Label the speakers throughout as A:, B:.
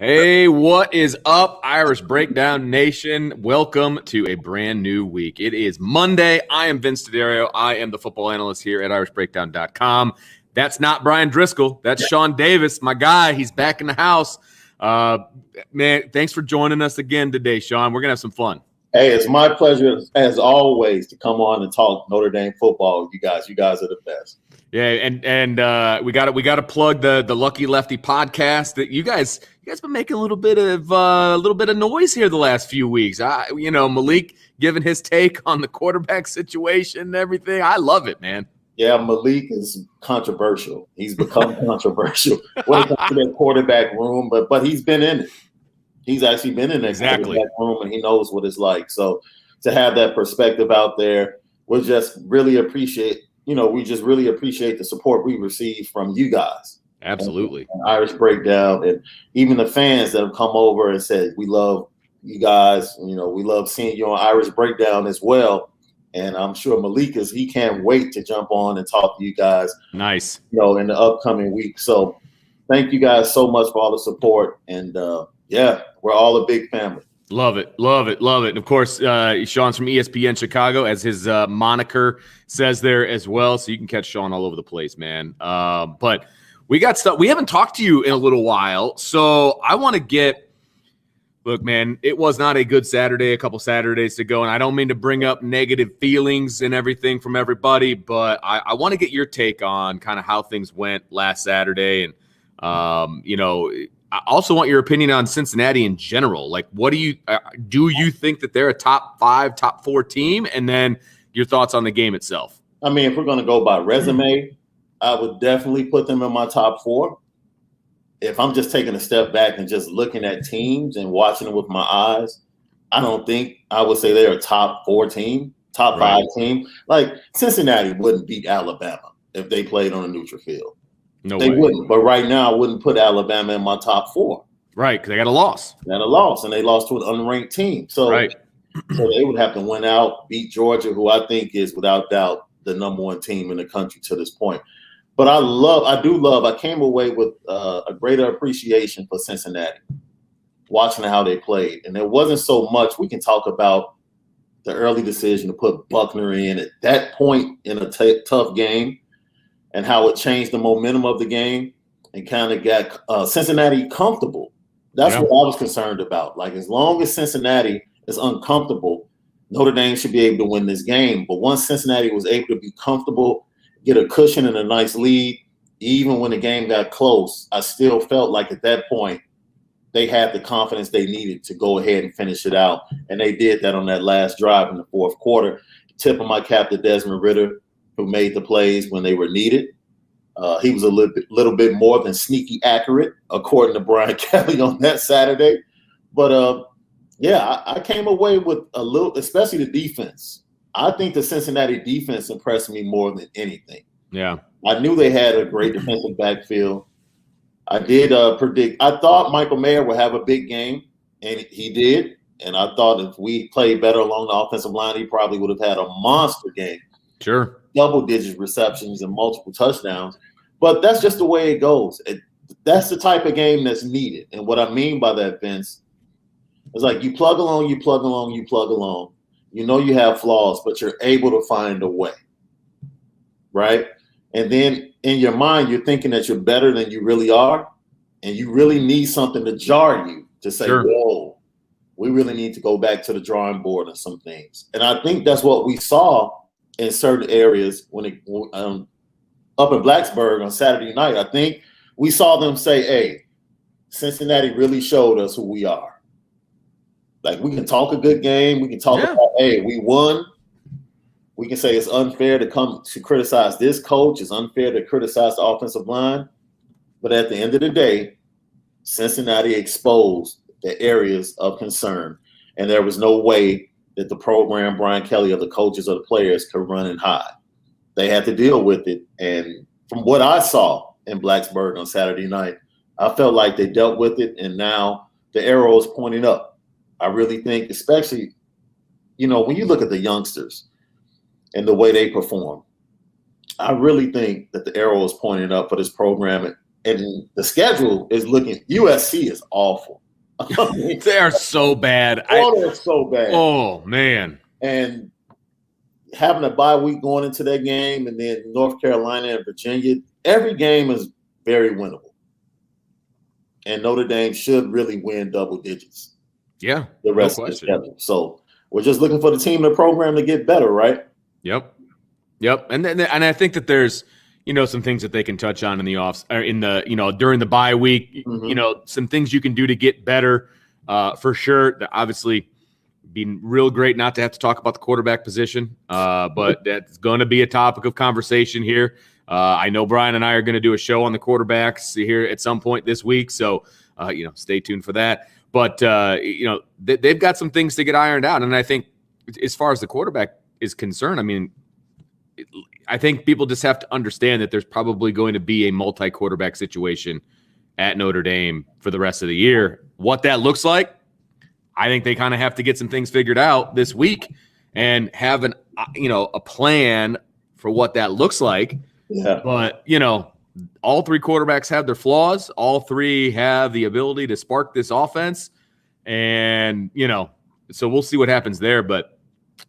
A: Hey, what is up, Irish Breakdown Nation? Welcome to a brand new week. It is Monday. I am Vince D'Addario. I am the football analyst here at irishbreakdown.com. That's not Brian Driscoll. That's Sean Davis, my guy. He's back in the house. Man, thanks for joining us again today, Sean. We're going to have some fun.
B: Hey, it's my pleasure, as always, to come on and talk Notre Dame football with you guys. You guys are the best.
A: Yeah, and we got to plug the Lucky Lefty podcast. That you guys been making a little bit of noise here the last few weeks. Malik giving his take on the quarterback situation and everything. I love it, man.
B: Yeah, Malik is controversial. He's become controversial when it comes to that quarterback room, but he's been in it. He's actually been in that quarterback room, and he knows what it's like. So to have that perspective out there, we just really appreciate. We just really appreciate the support we receive from you guys.
A: Absolutely.
B: And Irish Breakdown, and even the fans that have come over and said, we love you guys. We love seeing you on Irish Breakdown as well. And I'm sure Malik he can't wait to jump on and talk to you guys.
A: Nice.
B: In the upcoming week. So thank you guys so much for all the support. And we're all a big family.
A: Love it. And of course, Sean's from ESPN Chicago, as his moniker says there as well. So you can catch Sean all over the place, man. But we got stuff. We haven't talked to you in a little while. So I want to look, man, it was not a good Saturday, a couple Saturdays ago. And I don't mean to bring up negative feelings and everything from everybody, but I want to get your take on kind of how things went last Saturday. And, I also want your opinion on Cincinnati in general. Like, what do you think that they're a top 5, top 4 team? And then your thoughts on the game itself.
B: I mean, if we're going to go by resume, I would definitely put them in my top 4. If I'm just taking a step back and just looking at teams and watching them with my eyes, I don't think I would say they're a top 4 team, top 5 team. Like, Cincinnati wouldn't beat Alabama if they played on a neutral field.
A: No
B: they
A: way.
B: Wouldn't. But right now, I wouldn't put Alabama in my top 4.
A: Right, because they got a loss.
B: And they lost to an unranked team. So, so they would have to win out, beat Georgia, who I think is without doubt the number 1 team in the country to this point. But I came away with a greater appreciation for Cincinnati, watching how they played. And there wasn't so much. We can talk about the early decision to put Buckner in at that point in a tough game, and how it changed the momentum of the game and kind of got Cincinnati comfortable. That's what I was concerned about. Like, as long as Cincinnati is uncomfortable, Notre Dame should be able to win this game. But once Cincinnati was able to be comfortable, get a cushion and a nice lead, even when the game got close, I still felt like at that point they had the confidence they needed to go ahead and finish it out. And they did that on that last drive in the fourth quarter. Tip of my cap to Desmond Ridder, who made the plays when they were needed. He was a little bit more than sneaky accurate, according to Brian Kelly on that Saturday. But, I came away with a little, especially the defense. I think the Cincinnati defense impressed me more than anything.
A: Yeah.
B: I knew they had a great defensive backfield. I did I thought Michael Mayer would have a big game, and he did. And I thought if we played better along the offensive line, he probably would have had a monster game.
A: Sure.
B: Double-digit receptions and multiple touchdowns. But that's just the way it goes. That's the type of game that's needed. And what I mean by that, Vince, is like you plug along. You know you have flaws, but you're able to find a way, right? And then in your mind, you're thinking that you're better than you really are, and you really need something to jar you to say, whoa, we really need to go back to the drawing board on some things. And I think that's what we saw in certain areas up in Blacksburg on Saturday night. I think we saw them say, hey, Cincinnati really showed us who we are. Like, we can talk a good game. We can talk about, hey, we won. We can say it's unfair to come to criticize this coach. It's unfair to criticize the offensive line. But at the end of the day, Cincinnati exposed the areas of concern. And there was no way that the program, Brian Kelly, or the coaches or the players could run and hide. They had to deal with it. And from what I saw in Blacksburg on Saturday night, I felt like they dealt with it. And now the arrow is pointing up. I really think, especially, when you look at the youngsters and the way they perform, I really think that the arrow is pointing up for this program And the schedule is looking. USC is awful.
A: They are so bad.
B: Florida is so bad.
A: Oh man!
B: And having a bye week going into that game, and then North Carolina and Virginia, every game is very winnable. And Notre Dame should really win double digits.
A: Yeah,
B: the rest of the schedule. So we're just looking for the team and the program to get better, right?
A: Yep. And I think that there's some things that they can touch on in the offs or in the during the bye week.
B: Mm-hmm.
A: Some things you can do to get better for sure. Obviously, been real great not to have to talk about the quarterback position, but that's going to be a topic of conversation here. I know Brian and I are going to do a show on the quarterbacks here at some point this week, so stay tuned for that. But they've got some things to get ironed out, and I think as far as the quarterback is concerned, I mean, I think people just have to understand that there's probably going to be a multi-quarterback situation at Notre Dame for the rest of the year. What that looks like, I think they kind of have to get some things figured out this week and have a plan for what that looks like.
B: Yeah.
A: But, all three quarterbacks have their flaws. All three have the ability to spark this offense. And, so we'll see what happens there. But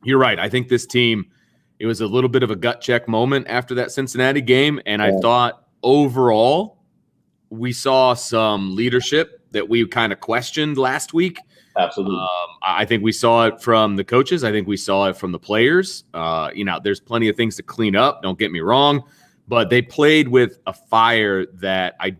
A: you're right. I think this team, it was a little bit of a gut check moment after that Cincinnati game. And I thought overall we saw some leadership that we kind of questioned last week.
B: Absolutely.
A: I think we saw it from the coaches. I think we saw it from the players. There's plenty of things to clean up. Don't get me wrong. But they played with a fire that I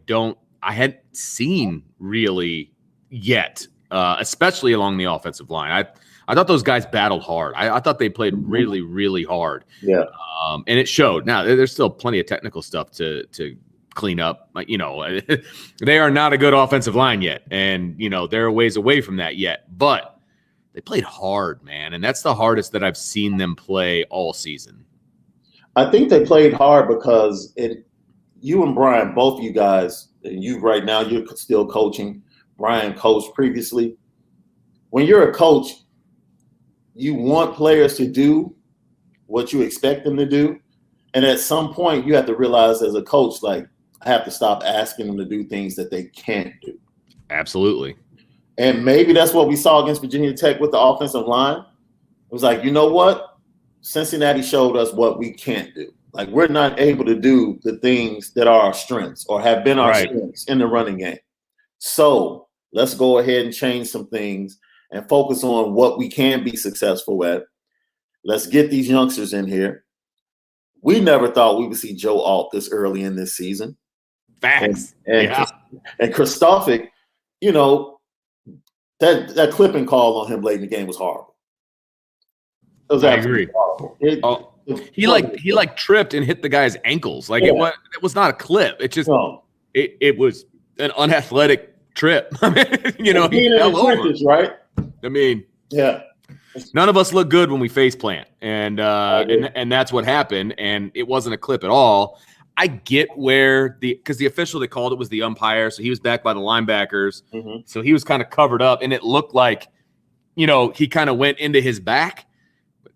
A: hadn't seen really yet, especially along the offensive line. I thought those guys battled hard. I thought they played really, really hard.
B: Yeah.
A: And it showed. Now, there's still plenty of technical stuff to clean up. They are not a good offensive line yet. And, they're a ways away from that yet. But they played hard, man. And that's the hardest that I've seen them play all season.
B: I think they played hard because you and Brian, both you guys, and you right now, you're still coaching. Brian coached previously. When you're a coach, you want players to do what you expect them to do. And at some point, you have to realize as a coach, like, I have to stop asking them to do things that they can't do.
A: Absolutely.
B: And maybe that's what we saw against Virginia Tech with the offensive line. It was like, you know what? Cincinnati showed us what we can't do. Like, we're not able to do the things that are our strengths or have been our strengths in the running game. So let's go ahead and change some things and focus on what we can be successful at. Let's get these youngsters in here. We never thought we would see Joe Alt this early in this season.
A: Facts.
B: And Kristofik, that clipping call on him late in the game was horrible. It was
A: I agree.
B: Horrible.
A: He tripped and hit the guy's ankles. Like it was not a clip. It just it was an unathletic trip. I mean, he fell over.
B: Right?
A: I mean,
B: yeah.
A: None of us look good when we face plant, and that's what happened. And it wasn't a clip at all. I get because the official that called it was the umpire, so he was back by the linebackers, so he was kind of covered up, and it looked like, he kind of went into his back.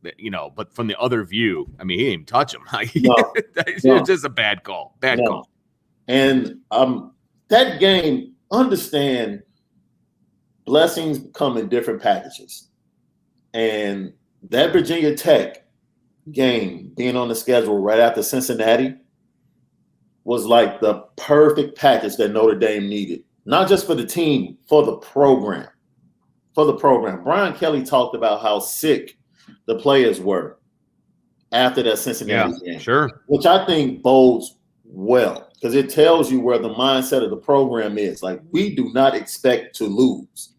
A: But from the other view, I mean, he didn't even touch him. It's just a bad call. Bad call.
B: And that game, understand, blessings come in different packages. And that Virginia Tech game being on the schedule right after Cincinnati was like the perfect package that Notre Dame needed. Not just for the team, for the program. Brian Kelly talked about how sick the players were after that Cincinnati game.
A: Sure.
B: Which I think bodes well because it tells you where the mindset of the program is. Like, we do not expect to lose.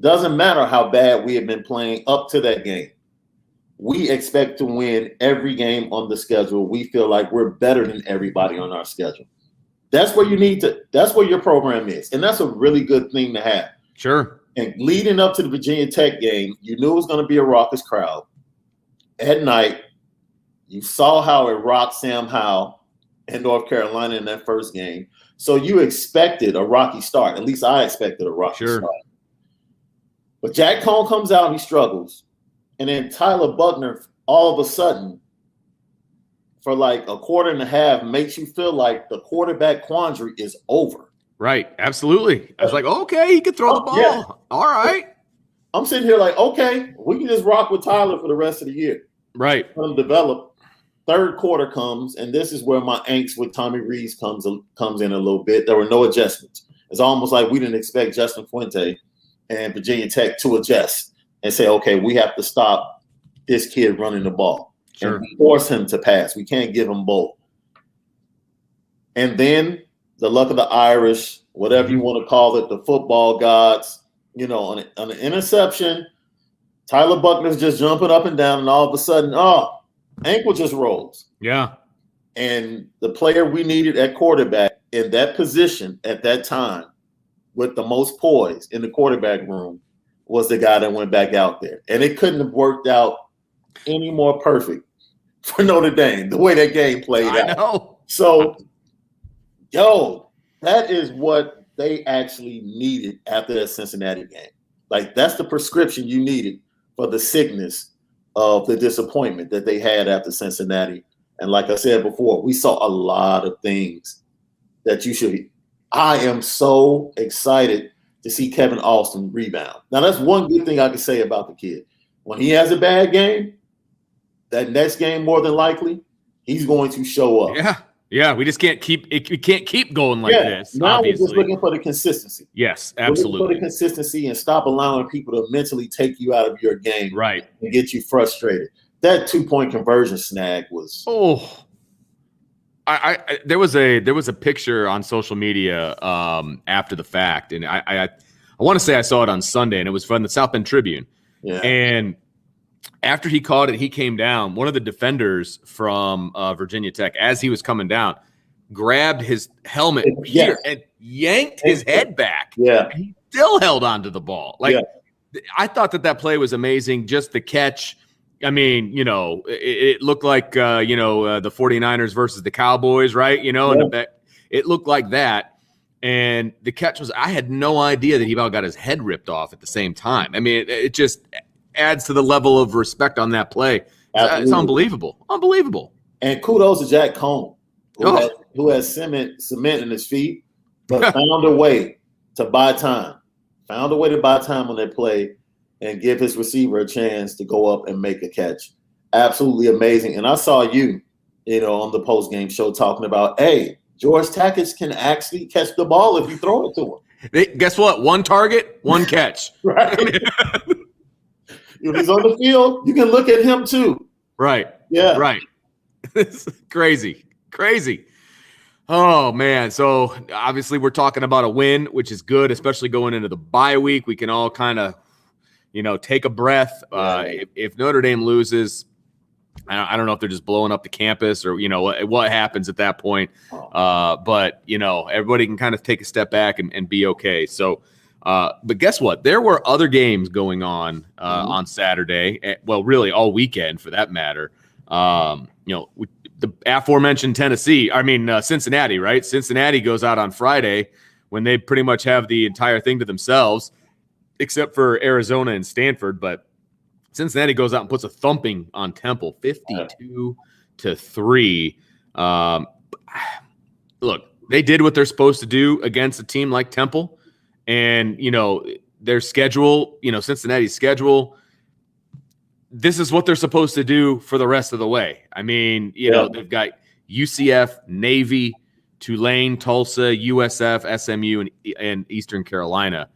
B: Doesn't matter how bad we have been playing up to that game. We expect to win every game on the schedule. We feel like we're better than everybody on our schedule. That's where that's where your program is. And that's a really good thing to have.
A: Sure.
B: And leading up to the Virginia Tech game, you knew it was going to be a raucous crowd. At night, you saw how it rocked Sam Howell in North Carolina in that first game. So you expected a rocky start. At least I expected a rocky start. But Jack Cohn comes out and he struggles. And then Tyler Buckner all of a sudden for like a quarter and a half makes you feel like the quarterback quandary is over.
A: Right. Absolutely. I was like, okay, he could throw the ball.
B: Yeah.
A: All right.
B: I'm sitting here like, okay, we can just rock with Tyler for the rest of the year.
A: Right.
B: Let him develop. Third quarter comes, and this is where my angst with Tommy Rees comes in a little bit. There were no adjustments. It's almost like we didn't expect Justin Fuente and Virginia Tech to adjust and say, okay, we have to stop this kid running the ball and force him to pass. We can't give him both. And then the luck of the Irish, whatever you want to call it, the football gods, on an interception, Tyler Buckner's just jumping up and down, and all of a sudden, ankle just rolls.
A: Yeah.
B: And the player we needed at quarterback in that position at that time with the most poise in the quarterback room was the guy that went back out there. And it couldn't have worked out any more perfect for Notre Dame, the way that game played out.
A: I know.
B: So, that is what they actually needed after that Cincinnati game. Like, that's the prescription you needed for the sickness of the disappointment that they had after Cincinnati. And like I said before, we saw a lot of things that you should. I am so excited to see Kevin Austin rebound. Now, that's one good thing I can say about the kid. When he has a bad game, that next game, more than likely, he's going to show up.
A: Yeah. Yeah. We just can't keep going like this.
B: Now
A: obviously.
B: we're just looking for the consistency.
A: Yes,
B: We're looking
A: absolutely.
B: for the consistency and stop allowing people to mentally take you out of your game.
A: Right.
B: And get you frustrated. That 2-point conversion snag was.
A: There was a picture on social media after the fact, and I want to say I saw it on Sunday, and it was from the South Bend Tribune.
B: Yeah.
A: And after he caught it, he came down. One of the defenders from Virginia Tech, as he was coming down, grabbed his helmet here and yanked his head back.
B: Yeah.
A: And he still held on to the ball. I thought that play was amazing. Just the catch. I mean, it looked like, the 49ers versus the Cowboys, right? And it looked like that. And the catch was, I had no idea that he about got his head ripped off at the same time. I mean, it just adds to the level of respect on that play. It's unbelievable. Unbelievable.
B: And kudos to Jack Cohn, who has cement in his feet, but found a way to buy time. Found a way to buy time on that play and give his receiver a chance to go up and make a catch. Absolutely amazing. And I saw you, on the post-game show talking about, hey, George Tackett can actually catch the ball if you throw it to him.
A: Guess what? One target, one catch.
B: Right. If he's on the field, you can look at him too.
A: Right.
B: Yeah.
A: Right. It's crazy. Crazy. Oh, man. So, obviously, we're talking about a win, which is good, especially going into the bye week. We can all kind of, take a breath. If Notre Dame loses, I don't know if they're just blowing up the campus or, what happens at that point. But, everybody can kind of take a step back and be okay. So, but guess what? There were other games going on Saturday. Well, really all weekend for that matter. The aforementioned Cincinnati, right? Cincinnati goes out on Friday when they pretty much have the entire thing to themselves, except for Arizona and Stanford. But Cincinnati goes out and puts a thumping on Temple, 52-3. Look, they did what they're supposed to do against a team like Temple. And, their schedule, Cincinnati's schedule, this is what they're supposed to do for the rest of the way. I mean, they've got UCF, Navy, Tulane, Tulsa, USF, SMU, and Eastern Carolina.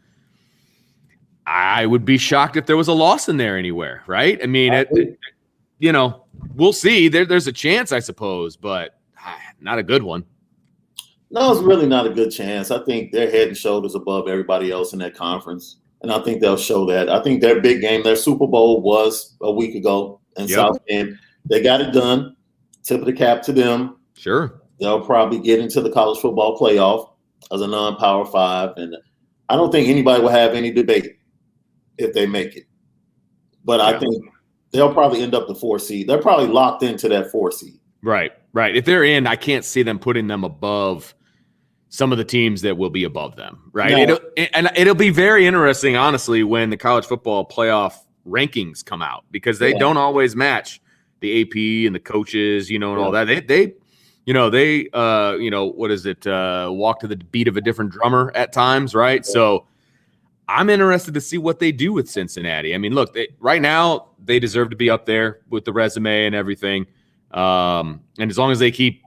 A: I would be shocked if there was a loss in there anywhere, right? I mean, we'll see. There's a chance, I suppose, but not a good one.
B: No, it's really not a good chance. I think they're head and shoulders above everybody else in that conference, and I think they'll show that. I think their big game, their Super Bowl, was a week ago in South Bend. They got it done. Tip of the cap to them.
A: Sure.
B: They'll probably get into the college football playoff as a non-Power 5, and I don't think anybody will have any debate if they make it. But I think they'll probably end up the 4 seed. They're probably locked into that 4 seed.
A: Right. If they're in, I can't see them putting them above some of the teams that will be above them, right?
B: No.
A: It'll be very interesting, honestly, when the college football playoff rankings come out, because they don't always match the AP and the coaches, and all that. They what is it? Walk to the beat of a different drummer at times, right? Yeah. So I'm interested to see what they do with Cincinnati. I mean, look, right now they deserve to be up there with the resume and everything. And as long as they keep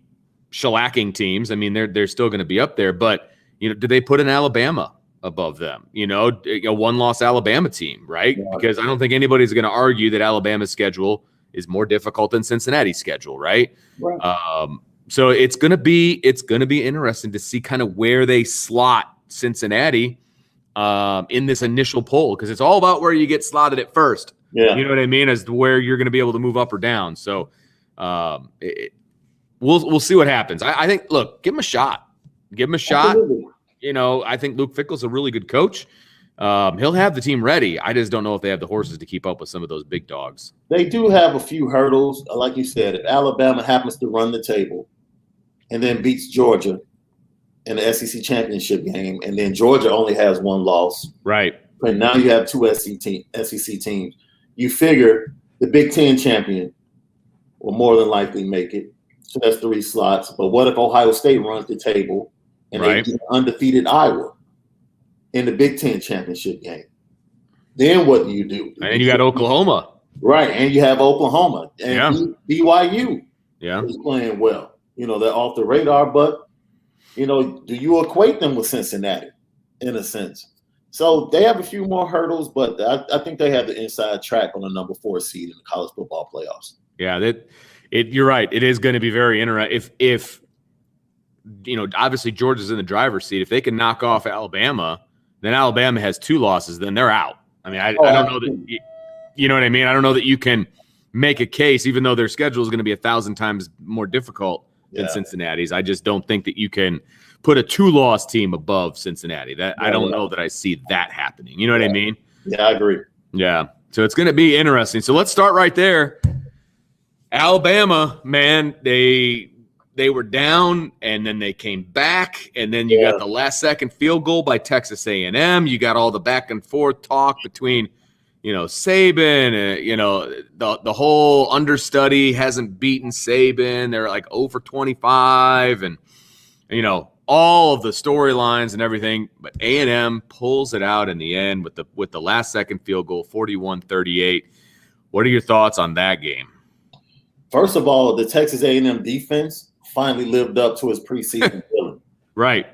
A: shellacking teams, I mean, they're still going to be up there. But do they put an Alabama above them? A one-loss Alabama team, right? Yeah. Because I don't think anybody's going to argue that Alabama's schedule is more difficult than Cincinnati's schedule, right? So it's going to be interesting to see kind of where they slot Cincinnati in this initial poll, because it's all about where you get slotted at first. Yeah. You know what I mean? As to where you're going to be able to move up or down. So we'll see what happens. I think, look, give him a shot. Give him a shot. Absolutely. I think Luke Fickell's a really good coach. He'll have the team ready. I just don't know if they have the horses to keep up with some of those big dogs.
B: They do have a few hurdles. Like you said, if Alabama happens to run the table and then beats Georgia in the SEC championship game, and then Georgia only has one loss.
A: Right.
B: And now you have two SEC teams. You figure the Big Ten champion will more than likely make it. So that's 3 slots. But what if Ohio State runs the table and they beat undefeated Iowa in the Big Ten championship game? Then what do you do?
A: And you got Oklahoma.
B: Right. And you have Oklahoma. And BYU is playing well. They're off the radar, but do you equate them with Cincinnati in a sense? So they have a few more hurdles, but I think they have the inside track on the number 4 seed in the college football playoffs.
A: Yeah, you're right. It is going to be very interesting. If obviously Georgia's in the driver's seat. If they can knock off Alabama, then Alabama has 2 losses. Then they're out. I mean, I don't know that you know what I mean. I don't know that you can make a case, even though their schedule is going to be 1,000 times more difficult than Cincinnati's. I just don't think that you can put a 2-loss team above Cincinnati. I don't know that I see that happening. You know what I mean?
B: Yeah, I agree.
A: Yeah. So it's going to be interesting. So let's start right there. Alabama, man, they were down and then they came back, and then you got the last-second field goal by Texas A&M. You got all the back and forth talk between Saban, the whole understudy hasn't beaten Saban. They're like 0-25 and, all of the storylines and everything. But A&M pulls it out in the end with the last-second field goal, 41-38. What are your thoughts on that game?
B: First of all, the Texas A&M defense finally lived up to its preseason billing.
A: Right.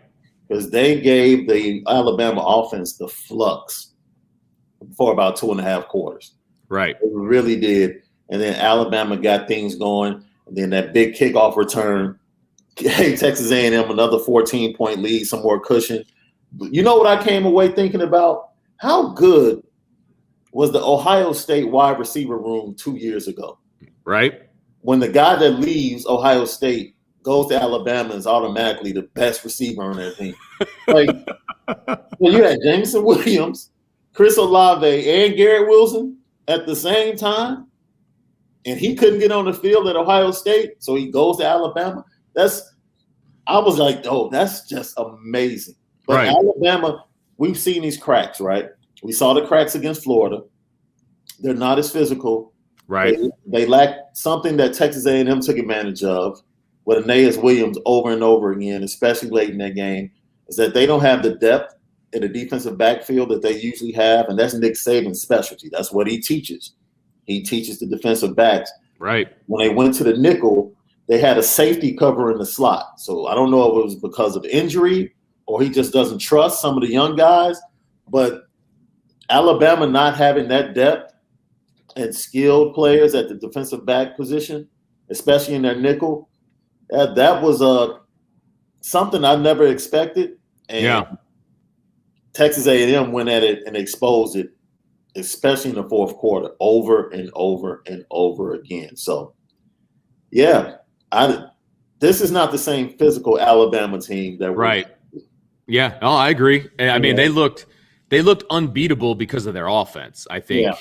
B: Because they gave the Alabama offense the flux for about 2.5 quarters.
A: Right.
B: It really did. And then Alabama got things going. And then that big kickoff return gave Texas A&M another 14-point lead, some more cushion. You know what I came away thinking about? How good was the Ohio State wide receiver room 2 years ago?
A: Right.
B: When the guy that leaves Ohio State goes to Alabama is automatically the best receiver on that team. Like, you had Jameson Williams, Chris Olave, and Garrett Wilson at the same time, and he couldn't get on the field at Ohio State, so he goes to Alabama. I was like, oh, that's just amazing. But Alabama, we've seen these cracks, right? We saw the cracks against Florida. They're not as physical.
A: Right.
B: They lack something that Texas A&M took advantage of with Aeneas Williams over and over again, especially late in that game, is that they don't have the depth in the defensive backfield that they usually have, and that's Nick Saban's specialty. That's what he teaches. He teaches the defensive backs.
A: Right.
B: When they went to the nickel, they had a safety cover in the slot. So I don't know if it was because of injury or he just doesn't trust some of the young guys, but Alabama not having that depth and skilled players at the defensive back position, especially in their nickel, that was something I never expected. And Texas A&M went at it and exposed it, especially in the fourth quarter, over and over and over again. So, this is not the same physical Alabama team that
A: Yeah, no, I agree. I mean, they looked unbeatable because of their offense, I think,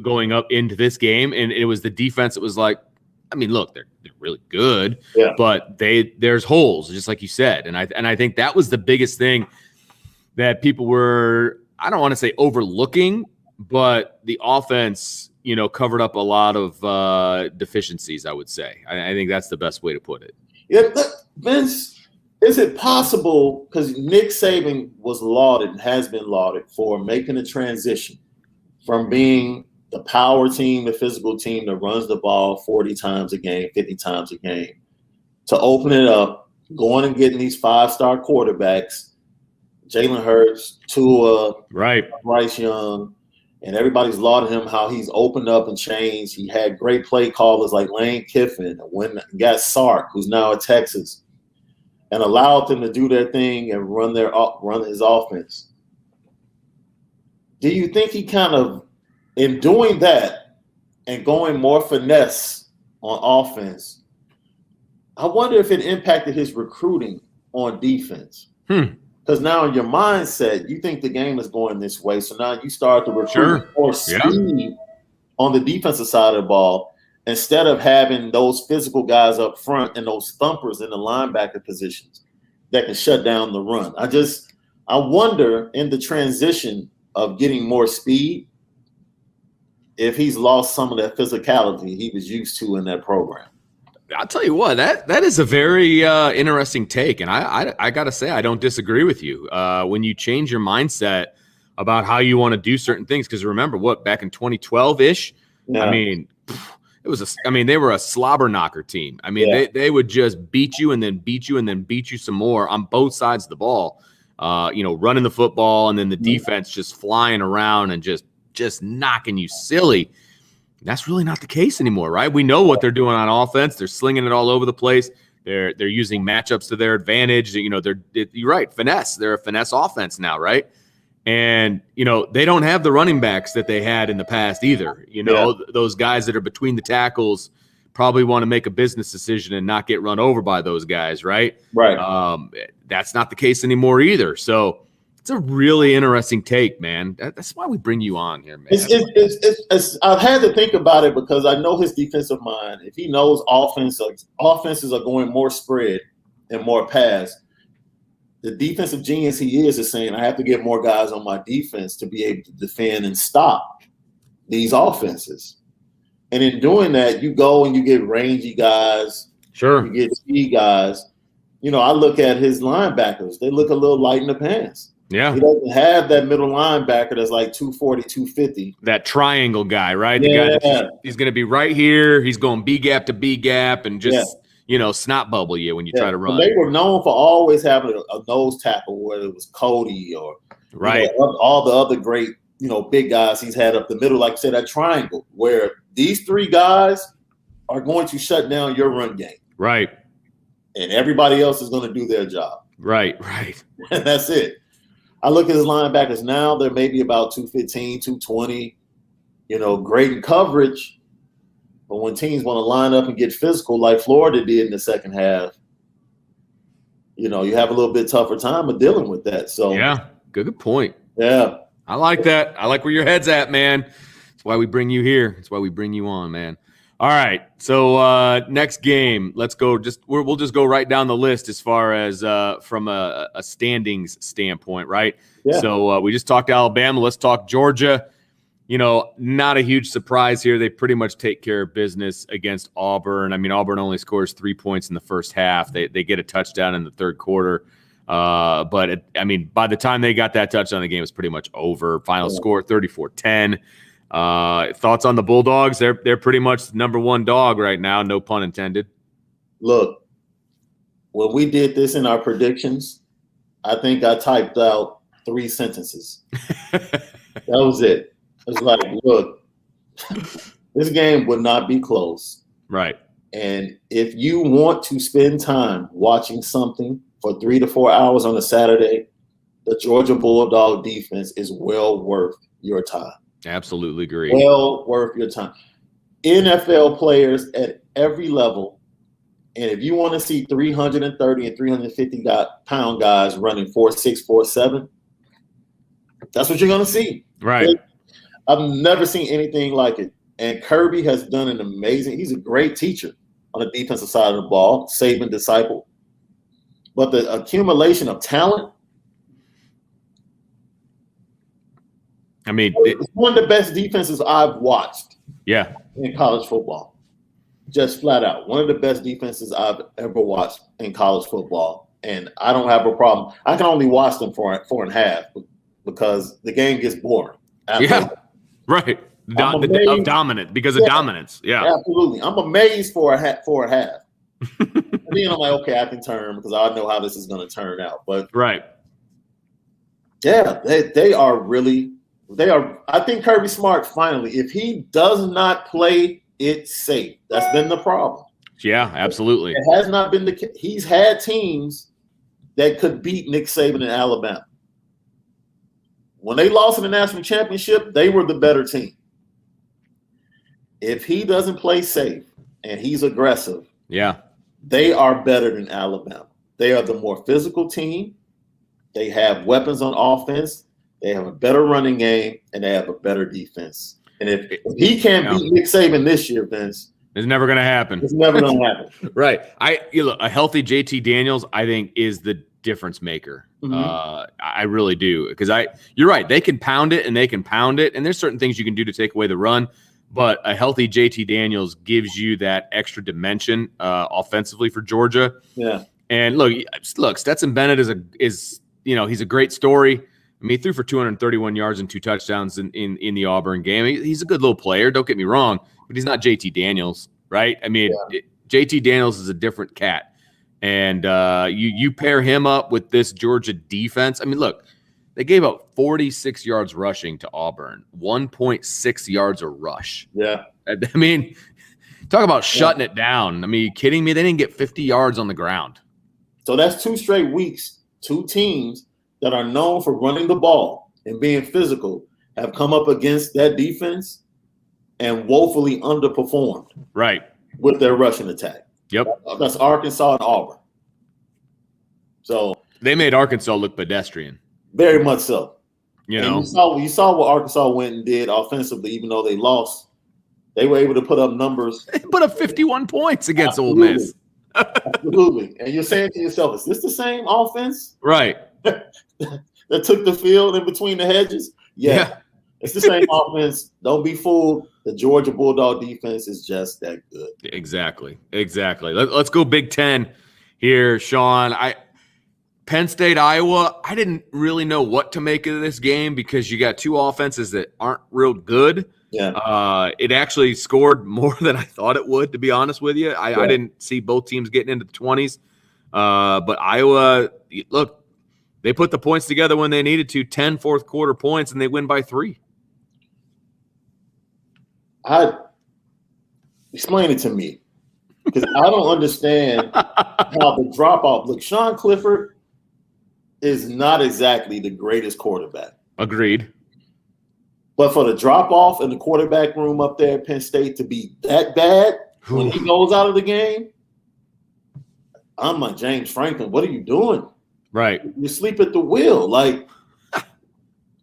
A: going up into this game. And it was the defense that was like, I mean, look, they're really good, but there's holes, just like you said. And I think that was the biggest thing that people were, I don't want to say overlooking but the offense, covered up a lot of deficiencies, I would say. I think that's the best way to put it.
B: Yeah, Vince, is it possible, because Nick Saban was lauded and has been lauded for making a transition from being the power team, the physical team that runs the ball 40 times a game, 50 times a game, to open it up, going and getting these 5-star quarterbacks, Jalen Hurts, Tua,
A: right,
B: Bryce Young, and everybody's lauding him how he's opened up and changed. He had great play callers like Lane Kiffin, and got Sark, who's now at Texas, and allowed them to do their thing and run his offense. Do you think he kind of, in doing that and going more finesse on offense, I wonder if it impacted his recruiting on defense? Because now in your mindset, you think the game is going this way. So now you start to recruit more speed on the defensive side of the ball instead of having those physical guys up front and those thumpers in the linebacker positions that can shut down the run. I wonder in the transition of getting more speed, if he's lost some of that physicality he was used to in that program.
A: I'll tell you what, that is a very interesting take, and I got to say I don't disagree with you. When you change your mindset about how you want to do certain things, because remember back in 2012-ish,
B: Yeah.
A: I mean, they were a slobber knocker team. I mean, they would just beat you and then beat you and then beat you some more on both sides of the ball. Running the football and then the defense just flying around and just knocking you silly. That's really not the case anymore, right? We know what they're doing on offense. They're slinging it all over the place. They're using matchups to their advantage. You're right, finesse. They're a finesse offense now, right? And, they don't have the running backs that they had in the past either. Those guys that are between the tackles probably want to make a business decision and not get run over by those guys, right?
B: Right.
A: That's not the case anymore either. So it's a really interesting take, man. That's why we bring you on here, man.
B: I've had to think about it because I know his defensive mind. If he knows offenses are going more spread and more pass, the defensive genius he is saying, I have to get more guys on my defense to be able to defend and stop these offenses. And in doing that, you go and you get rangy guys.
A: Sure.
B: You get speed guys. I look at his linebackers. They look a little light in the pants.
A: Yeah.
B: He doesn't have that middle linebacker that's like 240, 250.
A: That triangle guy, right?
B: Yeah.
A: The guy he's going to be right here. He's going B gap to B gap and just, snot bubble you when you try to run.
B: They were known for always having a nose tackle, whether it was Cody or all the other great, big guys he's had up the middle. Like I said, that triangle where these three guys are going to shut down your run game.
A: Right.
B: And everybody else is going to do their job.
A: Right.
B: And that's it. I look at his linebackers now, they're maybe about 215, 220, great in coverage. But when teams want to line up and get physical like Florida did in the second half, you have a little bit tougher time of dealing with that. So
A: yeah, good point.
B: Yeah.
A: I like that. I like where your head's at, man. That's why we bring you here. That's why we bring you on, man. All right. So next game, let's go. We'll just go right down the list as far as from a standings standpoint, right?
B: Yeah.
A: So we just talked Alabama. Let's talk Georgia. Not a huge surprise here. They pretty much take care of business against Auburn. I mean, Auburn only scores 3 points in the first half. They get a touchdown in the third quarter. But by the time they got that touchdown, the game was pretty much over. Final score 34-10. Thoughts on the Bulldogs? They're pretty much the number one dog right now, no pun intended.
B: Look, when we did this in our predictions, I think I typed out 3 sentences. That was it. It's like, look, this game would not be close.
A: Right.
B: And if you want to spend time watching something for 3 to 4 hours on a Saturday, the Georgia Bulldog defense is well worth your time.
A: Absolutely agree.
B: Well worth your time. NFL players at every level. And if you want to see 330 and 350-pound guys running 4.6, 4.7, that's what you're going to see.
A: Right.
B: I've never seen anything like it. And Kirby has done an amazing – he's a great teacher on the defensive side of the ball, Saban disciple. But the accumulation of talent,
A: I mean,
B: it's one of the best defenses I've watched.
A: Yeah.
B: In college football. Just flat out. One of the best defenses I've ever watched in college football. And I don't have a problem. I can only watch them for and a half because the game gets boring.
A: Yeah. Right. Of dominant because of dominance. Yeah.
B: Absolutely. I'm amazed for a half. And then I'm like, okay, I can turn because I know how this is going to turn out. But
A: right.
B: Yeah, they are really I think Kirby Smart finally, if he does not play it safe, that's been the problem.
A: Yeah, absolutely.
B: It has not been he's had teams that could beat Nick Saban in Alabama. When they lost in the national championship, they were the better team. If he doesn't play safe and he's aggressive, they are better than Alabama. They are the more physical team. They have weapons on offense. They have a better running game, and they have a better defense. And if he can't beat Nick Saban this year, Vince,
A: it's never going to happen.
B: It's never going to happen.
A: Right. Look, a healthy JT Daniels, I think, is the difference maker. I really do because you're right. They can pound it, and there's certain things you can do to take away the run. But a healthy JT Daniels gives you that extra dimension offensively for Georgia.
B: Yeah.
A: And look, Stetson Bennett is he's a great story. I mean, he threw for 231 yards and 2 touchdowns in the Auburn game. He's a good little player. Don't get me wrong, but he's not JT Daniels, right? I mean, JT Daniels is a different cat. And you pair him up with this Georgia defense. I mean, look, they gave up 46 yards rushing to Auburn, 1.6 yards a rush.
B: Yeah.
A: I mean, talk about shutting it down. I mean, are you kidding me? They didn't get 50 yards on the ground.
B: So that's 2 straight weeks. 2 teams that are known for running the ball and being physical have come up against that defense and woefully underperformed.
A: Right.
B: With their rushing attack.
A: Yep.
B: That's Arkansas and Auburn. So
A: they made Arkansas look pedestrian.
B: Very much so.
A: You
B: saw what Arkansas went and did offensively, even though they lost. They were able to put up numbers.
A: They put up 51 points against Ole Miss.
B: Absolutely. And you're saying to yourself, is this the same offense?
A: Right.
B: That took the field in between the hedges? Yeah. It's the same offense. Don't be fooled. The Georgia Bulldog defense is just that good.
A: Exactly. Let's go Big Ten here, Sean. Penn State, Iowa, I didn't really know what to make of this game because you got 2 offenses that aren't real good.
B: Yeah.
A: It actually scored more than I thought it would, to be honest with you. I didn't see both teams getting into the 20s. But Iowa, look, they put the points together when they needed to, 10 fourth quarter points, and they win by 3.
B: Explain it to me because I don't understand how the drop-off. Look, Sean Clifford is not exactly the greatest quarterback.
A: Agreed.
B: But for the drop-off in the quarterback room up there at Penn State to be that bad when he goes out of the game, I'm like, James Franklin, what are you doing?
A: Right.
B: You sleep at the wheel. Like,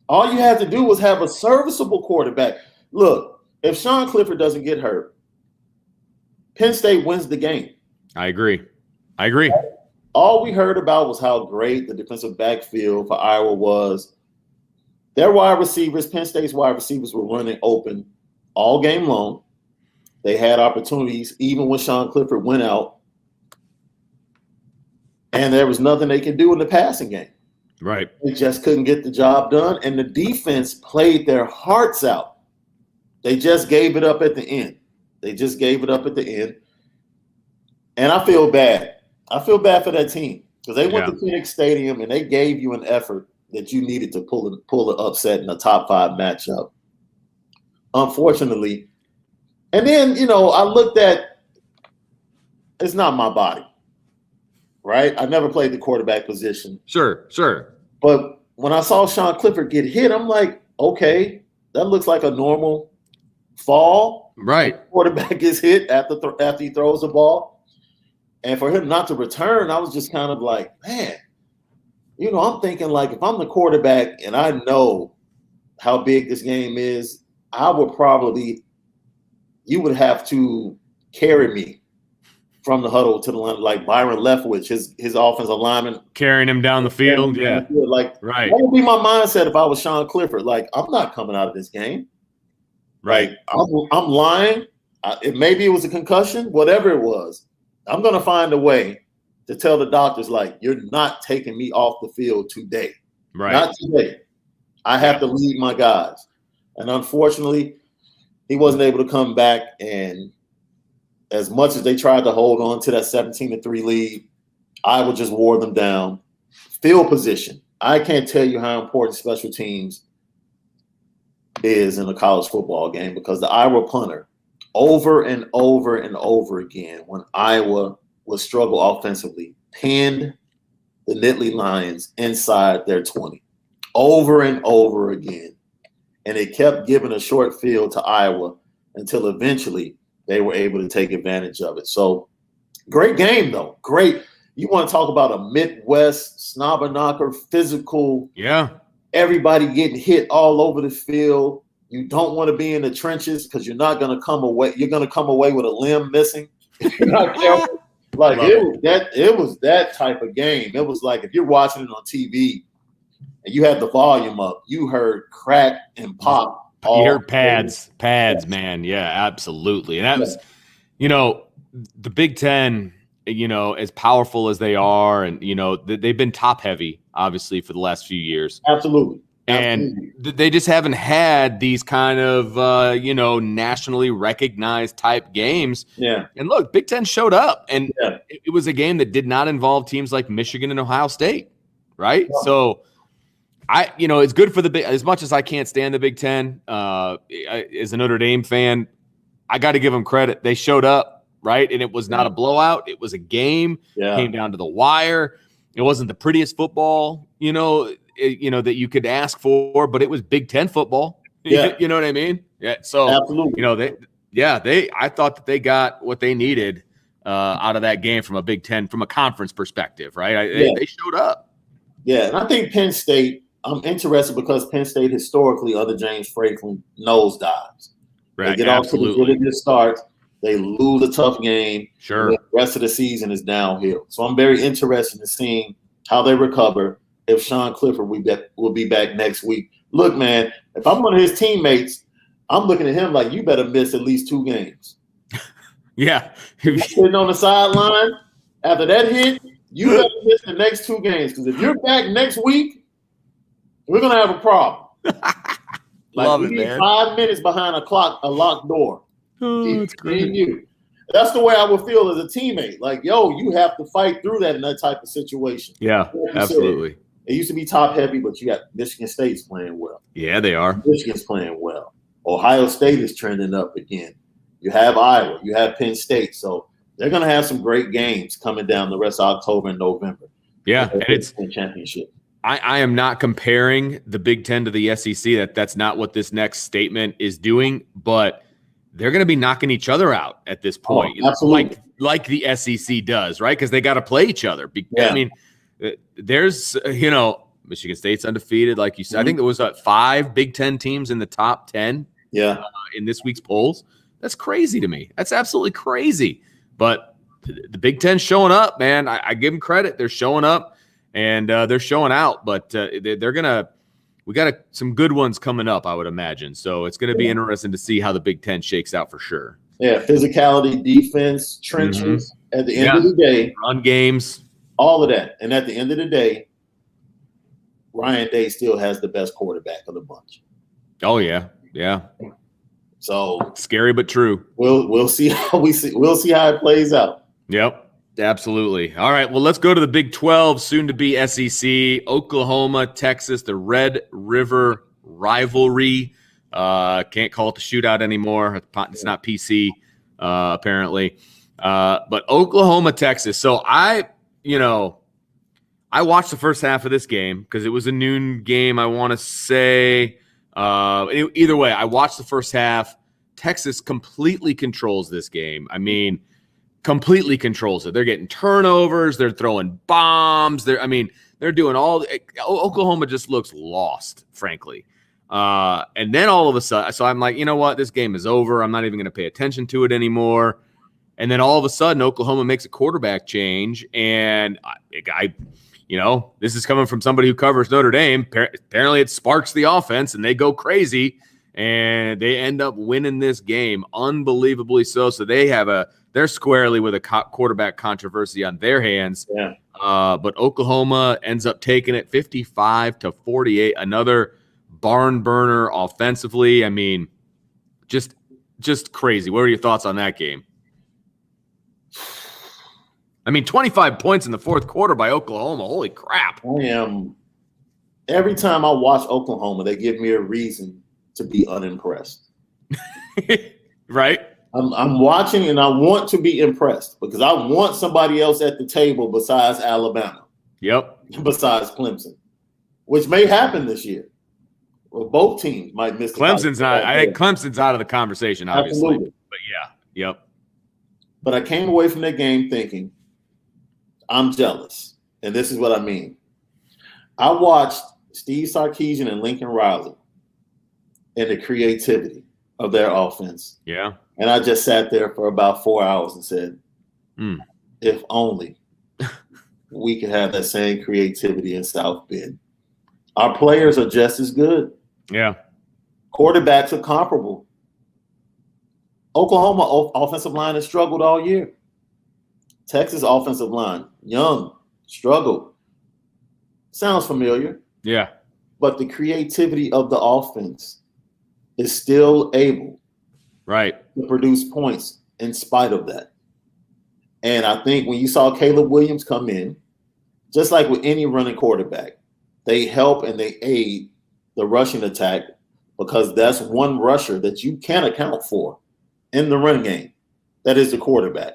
B: all you have to do was have a serviceable quarterback. Look, if Sean Clifford doesn't get hurt, Penn State wins the game.
A: I agree.
B: All we heard about was how great the defensive backfield for Iowa was. Their wide receivers, Penn State's wide receivers, were running open all game long. They had opportunities even when Sean Clifford went out. And there was nothing they could do in the passing game.
A: Right.
B: They just couldn't get the job done. And the defense played their hearts out. They just gave it up at the end. And I feel bad. I feel bad for that team because they went to Phoenix Stadium and they gave you an effort that you needed to pull an upset in a top 5 matchup. Unfortunately. And then, I looked at it's not my body. Right? I never played the quarterback position.
A: Sure.
B: But when I saw Sean Clifford get hit, I'm like, okay, that looks like a normal fall.
A: Right.
B: The quarterback gets hit after he throws the ball. And for him not to return, I was just kind of like, man, I'm thinking like if I'm the quarterback and I know how big this game is, you would have to carry me from the huddle to the line, like Byron Leftwich, his offensive lineman
A: carrying him down the field. Yeah,
B: like
A: right.
B: That would be my mindset if I was Sean Clifford. Like, I'm not coming out of this game.
A: Right.
B: Like, I'm lying. Maybe it was a concussion, whatever it was. I'm gonna find a way to tell the doctors, like, you're not taking me off the field today.
A: Right.
B: Not today. I have to lead my guys. And unfortunately, he wasn't able to come back. And as much as they tried to hold on to that 17-3 lead, Iowa just wore them down. Field position. I can't tell you how important special teams is in a college football game, because the Iowa punter, over and over and over again, when Iowa would struggle offensively, pinned the Nittany Lions inside their 20 over and over again. And it kept giving a short field to Iowa until eventually they were able to take advantage of it. So great game, though. Great. You want to talk about a Midwest snobber knocker, physical.
A: Yeah.
B: Everybody getting hit all over the field. You don't want to be in the trenches because you're not going to come away. You're going to come away with a limb missing. You're not careful. Like, it was that type of game. It was like, if you're watching it on TV and you had the volume up, you heard crack and pop.
A: You heard pads, man. Yeah, absolutely. And that was, the Big Ten, as powerful as they are, and, they've been top heavy, obviously, for the last few years.
B: Absolutely.
A: And they just haven't had these kind of, nationally recognized type games. Yeah. And look, Big Ten showed up, and it was a game that did not involve teams like Michigan and Ohio State, right? Yeah. So, it's good for as much as I can't stand the Big Ten, as a Notre Dame fan, I got to give them credit. They showed up, right? And it was not a blowout. It was a game. Yeah. Came down to the wire. It wasn't the prettiest football, that you could ask for, but it was Big Ten football. Yeah. You know what I mean? Yeah. So, absolutely. I thought that they got what they needed out of that game from a Big Ten, from a conference perspective, right? They showed up. Yeah. And I think Penn State, I'm interested because Penn State historically under James Franklin nosedives. Right. They get off to the really good start. They lose a tough game. Sure. The rest of the season is downhill. So I'm very interested in seeing how they recover. If Sean Clifford will be back next week. Look, man, if I'm one of his teammates, I'm looking at him like, you better miss at least 2 games. Yeah. You're sitting on the sideline. After that hit, you better miss the next 2 games. Because if you're back next week, we're going to have a problem. Love it, man. 5 minutes behind a locked door. Oh, that's great. That's the way I would feel as a teammate. Like, you have to fight through that in that type of situation. Yeah, absolutely. It used to be top heavy, but you got Michigan State's playing well. Yeah, they are. Michigan's playing well. Ohio State is trending up again. You have Iowa. You have Penn State. So they're going to have some great games coming down the rest of October and November. Yeah, and it's championship. I am not comparing the Big Ten to the SEC. That's not what this next statement is doing, but they're going to be knocking each other out at this point. Oh, absolutely. Like the SEC does, right? Because they got to play each other. Yeah. I mean, there's, Michigan State's undefeated, like you said. Mm-hmm. I think there was 5 Big Ten teams in the top 10 in this week's polls. That's crazy to me. That's absolutely crazy. But the Big Ten's showing up, man. I give them credit. They're showing up, and they're showing out. But they're going to – we got some good ones coming up, I would imagine. So it's going to be interesting to see how the Big Ten shakes out for sure. Yeah, physicality, defense, trenches. Mm-hmm. At the end of the day. Run games. All of that. And at the end of the day, Ryan Day still has the best quarterback of the bunch. Oh, yeah. Yeah. So scary but true. We'll see how we'll see how it plays out. Yep. Absolutely. All right. Well, let's go to the Big 12, soon to be SEC. Oklahoma, Texas, the Red River rivalry. Can't call it the shootout anymore. It's not PC, apparently. But Oklahoma, Texas. So I watched the first half of this game because it was a noon game, I want to say. Either way, I watched the first half. Texas completely controls this game. I mean, completely controls it. They're getting turnovers. They're throwing bombs. They're doing all – Oklahoma just looks lost, frankly. And then all of a sudden – so I'm like, you know what? This game is over. I'm not even going to pay attention to it anymore. And then all of a sudden, Oklahoma makes a quarterback change. And this is coming from somebody who covers Notre Dame. Apparently it sparks the offense and they go crazy and they end up winning this game. Unbelievably so. So they're squarely with a quarterback controversy on their hands.
B: Yeah.
A: But Oklahoma ends up taking it 55-48. Another barn burner offensively. I mean, just crazy. What are your thoughts on that game? I mean, 25 points in the fourth quarter by Oklahoma. Holy crap.
B: Every time I watch Oklahoma, they give me a reason to be unimpressed.
A: Right?
B: I'm watching and I want to be impressed because I want somebody else at the table besides Alabama.
A: Yep.
B: Besides Clemson, which may happen this year. Well, both teams might miss.
A: Clemson's not. I think Clemson's out of the conversation, obviously.
B: Absolutely.
A: But yeah, yep.
B: But I came away from that game thinking, I'm jealous, and this is what I mean. I watched Steve Sarkisian and Lincoln Riley and the creativity of their offense.
A: Yeah.
B: And I just sat there for about 4 hours and said, if only we could have that same creativity in South Bend. Our players are just as good.
A: Yeah.
B: Quarterbacks are comparable. Oklahoma offensive line has struggled all year. Texas offensive line, young, struggled. Sounds familiar.
A: Yeah.
B: But the creativity of the offense is still able to produce points in spite of that. And I think when you saw Caleb Williams come in, just like with any running quarterback, they help and they aid the rushing attack because that's one rusher that you can account for in the run game. That is the quarterback.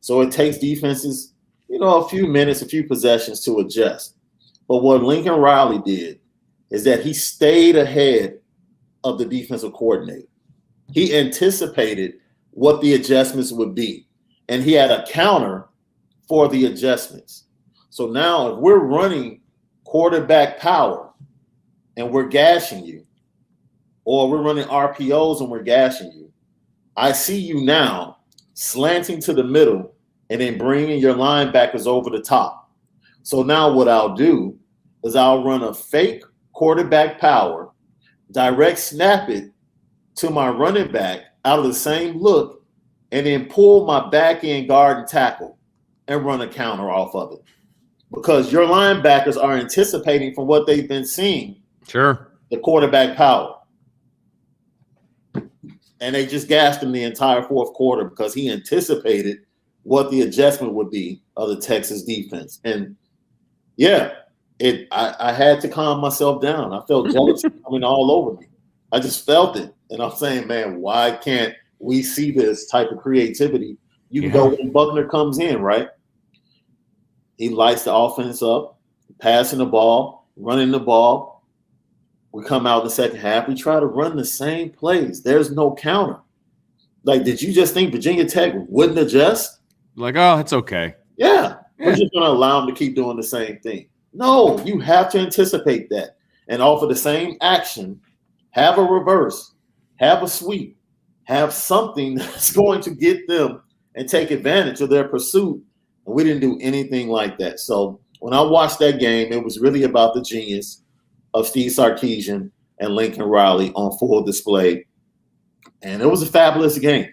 B: So it takes defenses, a few minutes, a few possessions to adjust. But what Lincoln Riley did is that he stayed ahead of the defensive coordinator. He anticipated what the adjustments would be, and he had a counter for the adjustments. So now if we're running quarterback power and we're gashing you, or we're running RPOs and we're gashing you, I see you now slanting to the middle and then bringing your linebackers over the top. So now what I'll do is I'll run a fake quarterback power, direct snap it to my running back out of the same look, and then pull my back end guard and tackle and run a counter off of it. Because your linebackers are anticipating from what they've been seeing.
A: Sure.
B: The quarterback power. And they just gassed him the entire fourth quarter because he anticipated what the adjustment would be of the Texas defense. And yeah, I had to calm myself down. I felt jealous coming all over me. I just felt it. And I'm saying, man, why can't we see this type of creativity? You can go when Buckner comes in, right? He lights the offense up, passing the ball, running the ball. We come out in the second half. We try to run the same plays. There's no counter. Like, did you just think Virginia Tech wouldn't adjust?
A: Like, oh, it's okay.
B: Yeah. We're just going to allow them to keep doing the same thing. No, you have to anticipate that and offer the same action, have a reverse, have a sweep, have something that's going to get them and take advantage of their pursuit. And we didn't do anything like that. So when I watched that game, it was really about the genius of Steve Sarkisian and Lincoln Riley on full display. And it was a fabulous game.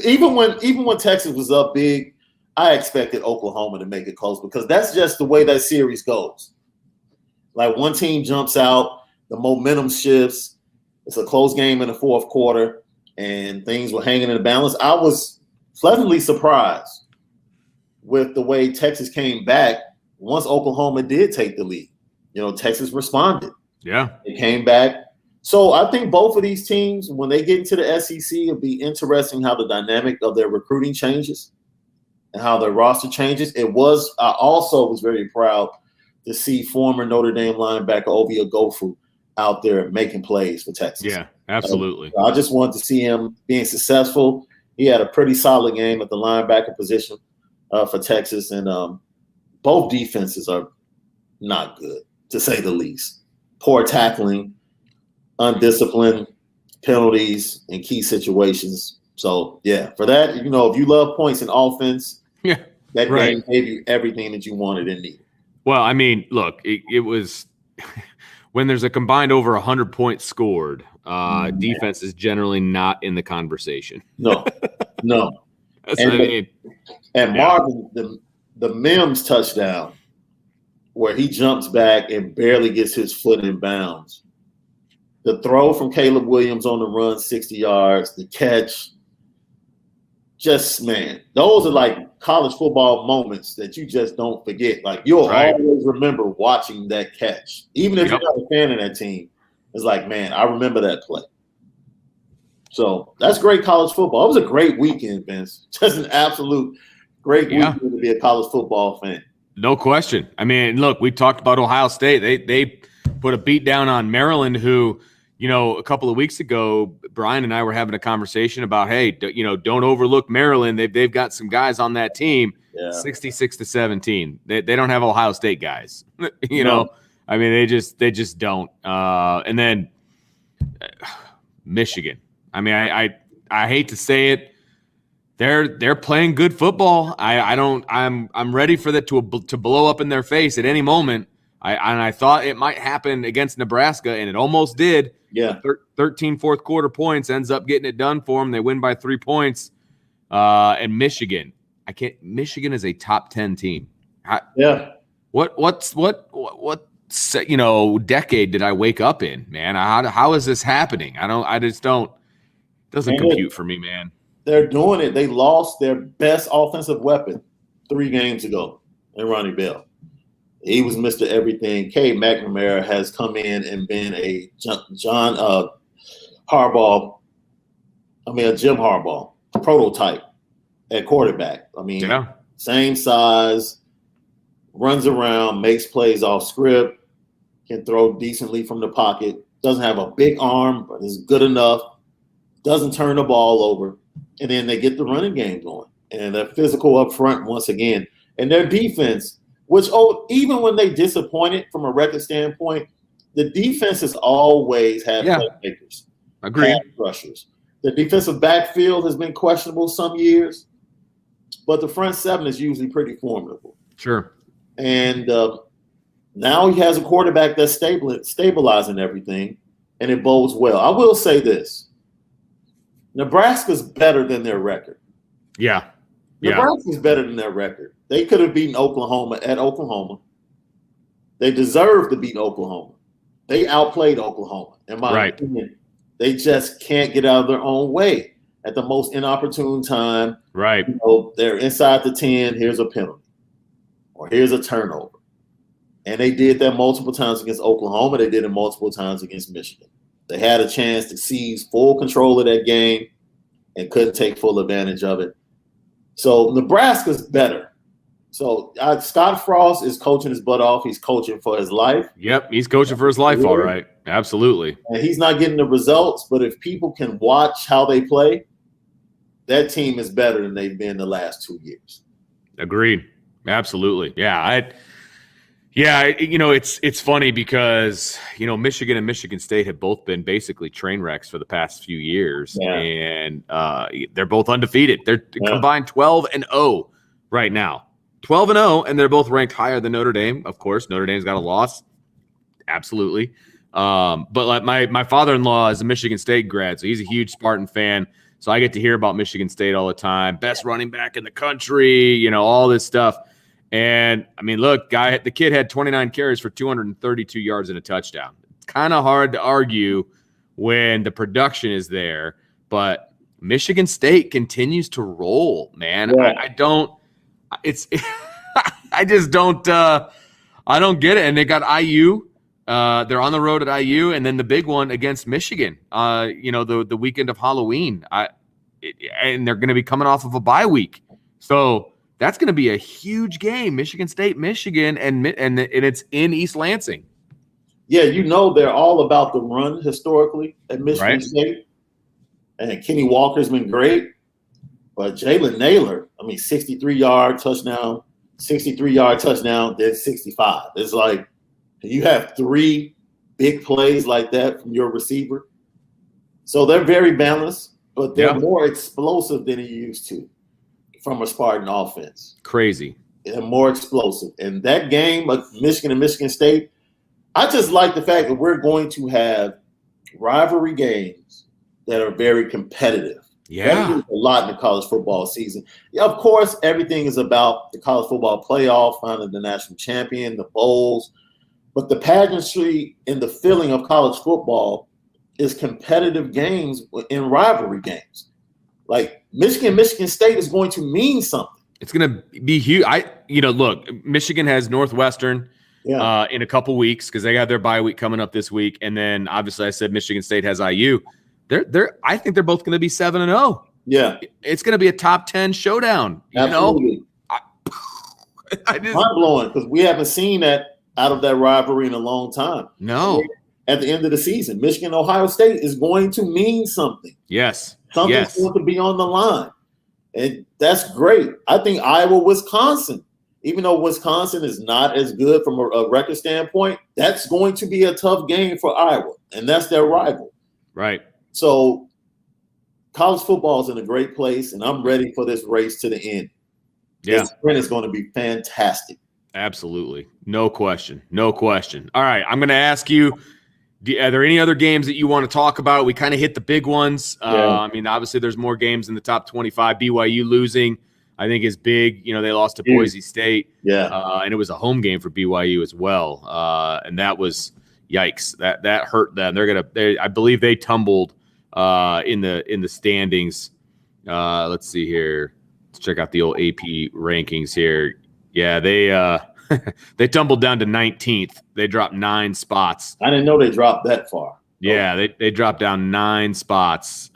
B: Even when Texas was up big, I expected Oklahoma to make it close because that's just the way that series goes. Like one team jumps out, the momentum shifts. It's a close game in the fourth quarter, and things were hanging in the balance. I was pleasantly surprised with the way Texas came back once Oklahoma did take the lead. Texas responded.
A: Yeah.
B: They came back. So I think both of these teams, when they get into the SEC, it'll be interesting how the dynamic of their recruiting changes and how their roster changes. I also was very proud to see former Notre Dame linebacker Ovia Gofu out there making plays for Texas.
A: Yeah, absolutely.
B: I just wanted to see him being successful. He had a pretty solid game at the linebacker position for Texas, and both defenses are not good, to say the least. Poor tackling, undisciplined, penalties in key situations. So yeah, for that, if you love points in offense,
A: Yeah,
B: that
A: right.
B: game gave you everything that you wanted and needed.
A: Well, I mean, look, it was when there's a combined over 100 points scored, defense is generally not in the conversation.
B: No.
A: That's what I mean.
B: And Marvin, the Mims touchdown, where he jumps back and barely gets his foot in bounds. The throw from Caleb Williams on the run, 60 yards, the catch. Just, man, those are like college football moments that you just don't forget. Like, you'll always remember watching that catch. Even if you're not a fan of that team, it's like, man, I remember that play. So that's great college football. It was a great weekend, Vince. Just an absolute great weekend to be a college football fan.
A: No question. I mean, look, we talked about Ohio State. They put a beat down on Maryland, who, a couple of weeks ago, Brian and I were having a conversation about, hey, don't overlook Maryland. They've got some guys on that team. 66-17. They don't have Ohio State guys. I mean, they just don't. And then Michigan. I mean, I hate to say it. They're playing good football. I'm ready for that to blow up in their face at any moment. I thought it might happen against Nebraska, and it almost did.
B: Yeah.
A: 13 fourth quarter points ends up getting it done for them. They win by 3 points. And Michigan, Michigan is a top 10 team. What decade did I wake up in, man? How is this happening? Doesn't compute for me, man.
B: They're doing it. They lost their best offensive weapon 3 games ago in Ronnie Bell. He was Mr. Everything. Cade McNamara has come in and been a Jim Harbaugh prototype at quarterback. I mean, same size, runs around, makes plays off script, can throw decently from the pocket, doesn't have a big arm, but is good enough, doesn't turn the ball over. And then they get the running game going. And they're physical up front once again. And their defense, which even when they disappointed from a record standpoint, the defense has always had playmakers.
A: Agreed.
B: Rushers. The defensive backfield has been questionable some years, but the front seven is usually pretty formidable.
A: Sure.
B: And now he has a quarterback that's stabilizing everything, and it bodes well. I will say this. Nebraska's better than their record.
A: Yeah.
B: Nebraska's better than their record. They could have beaten Oklahoma at Oklahoma. They deserve to beat Oklahoma. They outplayed Oklahoma, in my opinion. They just can't get out of their own way at the most inopportune time.
A: Right.
B: They're inside the 10, here's a penalty. Or here's a turnover. And they did that multiple times against Oklahoma. They did it multiple times against Michigan. They had a chance to seize full control of that game and couldn't take full advantage of it. So Nebraska's better. So Scott Frost is coaching his butt off. He's coaching for his life.
A: Yep, he's coaching for his life, all right. Absolutely.
B: And he's not getting the results, but if people can watch how they play, that team is better than they've been the last 2 years.
A: Agreed. Absolutely. Yeah, it's funny because, Michigan and Michigan State have both been basically train wrecks for the past few years, and they're both undefeated. They're combined 12-0 right now. 12-0, and they're both ranked higher than Notre Dame. Of course, Notre Dame's got a loss. Absolutely. But like my father-in-law is a Michigan State grad, so he's a huge Spartan fan. So I get to hear about Michigan State all the time. Best running back in the country, all this stuff. And I mean, look, the kid had 29 carries for 232 yards and a touchdown. It's kind of hard to argue when the production is there, but Michigan State continues to roll, man. Yeah. I don't get it. And they got IU. They're on the road at IU, and then the big one against Michigan. The weekend of Halloween. And they're going to be coming off of a bye week, so that's going to be a huge game. Michigan State, Michigan, and it's in East Lansing.
B: Yeah, they're all about the run historically at Michigan State, and Kenny Walker's been great, but Jalen Naylor, 63-yard touchdown, then 65. It's like you have 3 big plays like that from your receiver. So they're very balanced. but they're more explosive than he used to from a Spartan offense.
A: Crazy.
B: They're more explosive. And that game of Michigan and Michigan State, I just like the fact that we're going to have rivalry games that are very competitive.
A: Yeah.
B: That means a lot in the college football season. Yeah, of course, everything is about the college football playoff, finding the national champion, the bowls. But the pageantry and the feeling of college football is competitive games in rivalry games. Like Michigan State is going to mean something.
A: It's going to be huge. Look, Michigan has Northwestern in a couple weeks because they got their bye week coming up this week. And then obviously I said Michigan State has IU. I think they're both going to be 7-0.
B: Yeah.
A: It's going to be a top 10 showdown.
B: Absolutely. Mind blowing because we haven't seen that out of that rivalry in a long time.
A: No.
B: At the end of the season, Michigan, Ohio State is going to mean something.
A: Yes.
B: Something's going to be on the line. And that's great. I think Iowa, Wisconsin, even though Wisconsin is not as good from a record standpoint, that's going to be a tough game for Iowa. And that's their rival.
A: Right.
B: So college football is in a great place, and I'm ready for this race to the end.
A: Yeah.
B: This sprint is going to be fantastic.
A: Absolutely. No question. No question. All right. I'm going to ask you, are there any other games that you want to talk about? We kind of hit the big ones. Obviously there's more games in the top 25. BYU losing, I think, is big. They lost to Boise State.
B: Yeah.
A: And it was a home game for BYU as well. And that was yikes. That hurt them. I believe they tumbled in the standings. Let's see here. Let's check out the old AP rankings here. Yeah, they tumbled down to 19th. They dropped 9 spots.
B: I didn't know they dropped that far.
A: Yeah, they dropped down 9 spots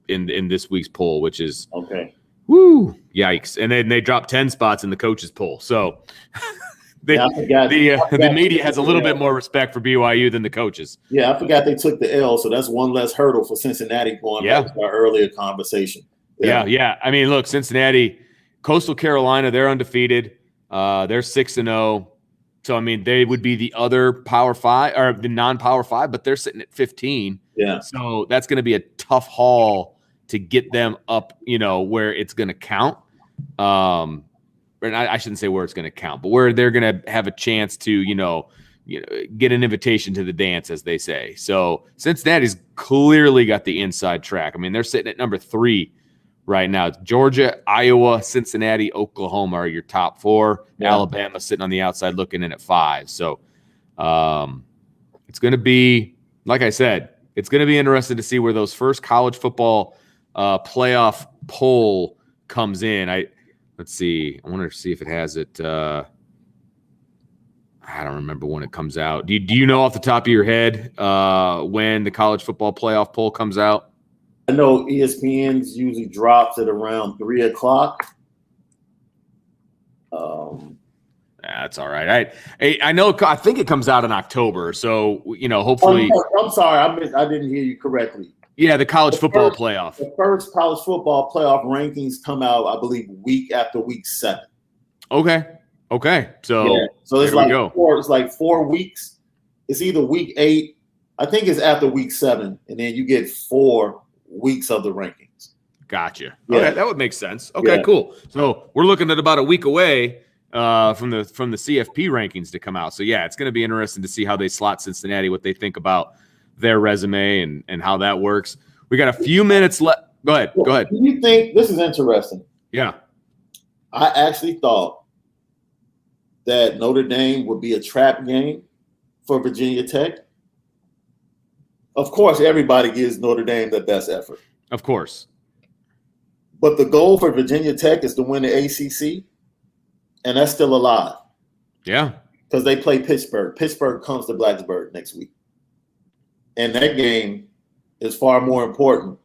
A: in this week's poll, which is
B: okay.
A: Woo, yikes! And then they dropped 10 spots in the coaches poll. So the media has a little bit more respect for BYU than the coaches.
B: Yeah, I forgot they took the L, so that's one less hurdle for Cincinnati going back to our earlier conversation.
A: Yeah. I mean, look, Cincinnati. Coastal Carolina, they're undefeated. They're 6-0. So, I mean, they would be the other Power 5 or the non-Power 5, but they're sitting at 15.
B: Yeah.
A: So that's going to be a tough haul to get them up, where it's going to count. And I shouldn't say where it's going to count, but where they're going to have a chance to, get an invitation to the dance, as they say. So Cincinnati's clearly got the inside track. I mean, they're sitting at number 3. Right now, Georgia, Iowa, Cincinnati, Oklahoma are your top 4. Yeah. Alabama sitting on the outside looking in at 5. So it's going to be, like I said, it's going to be interesting to see where those first college football playoff poll comes in. Let's see. I want to see if it has it. I don't remember when it comes out. Do you know off the top of your head when the college football playoff poll comes out?
B: I know ESPN's usually drops at around 3:00.
A: That's all right. I know. I think it comes out in October. So hopefully.
B: I'm sorry, I didn't hear you correctly.
A: Yeah, the college football playoff.
B: The first college football playoff rankings come out, I believe, week after week 7.
A: Okay. So
B: it's like 4 weeks. It's either week 8. I think it's after week 7, and then you get 4 weeks of the rankings.
A: Gotcha. Yeah. Okay, that would make sense. Okay, cool. So we're looking at about a week away from the CFP rankings to come out. So yeah, it's going to be interesting to see how they slot Cincinnati, what they think about their resume and how that works. We got a few minutes left. Go ahead.
B: Do you think this is interesting?
A: Yeah.
B: I actually thought that Notre Dame would be a trap game for Virginia Tech. Of course, everybody gives Notre Dame their best effort.
A: Of course.
B: But the goal for Virginia Tech is to win the ACC, and that's still alive.
A: Yeah.
B: Because they play Pittsburgh. Pittsburgh comes to Blacksburg next week. And that game is far more important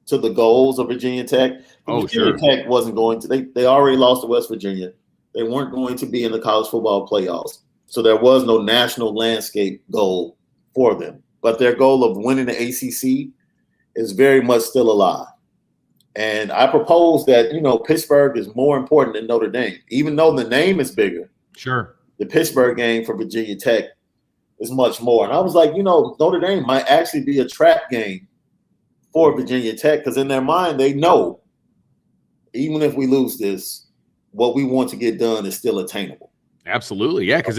B: to the goals of Virginia Tech. Virginia Tech wasn't going to – they already lost to West Virginia. They weren't going to be in the college football playoffs. So there was no national landscape goal for them. But their goal of winning the ACC is very much still alive. And I propose that, Pittsburgh is more important than Notre Dame. Even though the name is bigger,
A: sure,
B: the Pittsburgh game for Virginia Tech is much more. And I was like, Notre Dame might actually be a trap game for Virginia Tech, because in their mind they know even if we lose this, what we want to get done is still attainable.
A: Absolutely, yeah, because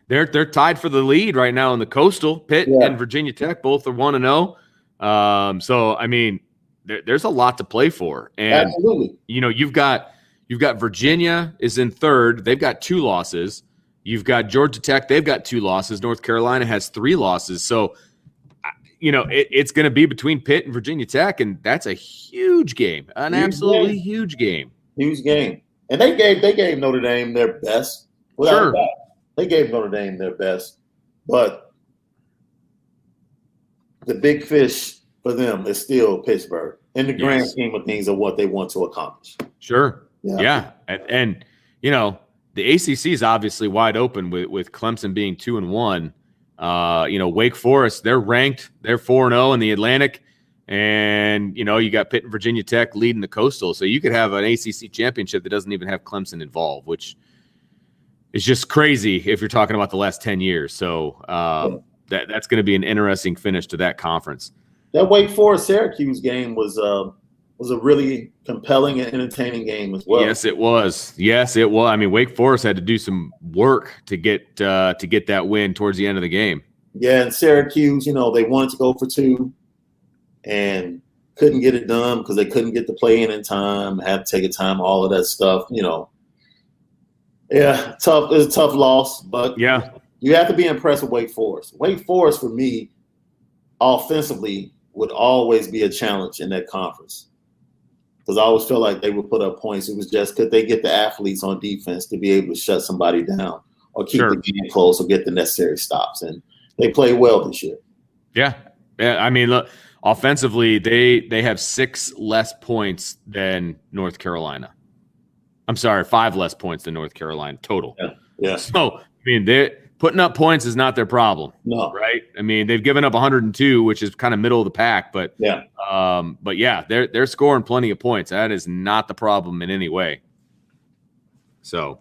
A: they're tied for the lead right now in the Coastal. Pitt and Virginia Tech both are 1-0. So I mean, there's a lot to play for, and
B: absolutely,
A: you've got Virginia is in third. They've got 2 losses. You've got Georgia Tech. They've got 2 losses. North Carolina has 3 losses. So, it's going to be between Pitt and Virginia Tech, and that's a huge game, absolutely huge game.
B: Huge game. And they gave Notre Dame their best. Without that, they gave Notre Dame their best. But the big fish for them is still Pittsburgh in the grand scheme of things of what they want to accomplish.
A: Sure. Yeah. And the ACC is obviously wide open with Clemson being 2-1. Wake Forest, they're ranked. They're 4-0 in the Atlantic. And, you got Pitt and Virginia Tech leading the Coastal. So you could have an ACC championship that doesn't even have Clemson involved, which is just crazy if you're talking about the last 10 years. So that's going to be an interesting finish to that conference.
B: That Wake Forest Syracuse game was a really compelling and entertaining game as well.
A: Yes, it was. I mean, Wake Forest had to do some work to get that win towards the end of the game. Yeah,
B: and Syracuse, they wanted to go for 2 and couldn't get it done because they couldn't get the play in time, had to take a time, all of that stuff. Yeah, tough. It's a tough loss, but
A: yeah,
B: you have to be impressed with Wake Forest. Wake Forest, for me, offensively, would always be a challenge in that conference. Because I always felt like they would put up points. It was just could they get the athletes on defense to be able to shut somebody down or keep the game close or get the necessary stops. And they played well this year.
A: Yeah. I mean, look, offensively, they have 6 less points than North Carolina. I'm sorry, 5 less points than North Carolina total.
B: Yeah.
A: So, I mean, they're putting up points is not their problem.
B: No.
A: Right? I mean, they've given up 102, which is kind of middle of the pack, but they're scoring plenty of points. That is not the problem in any way. So,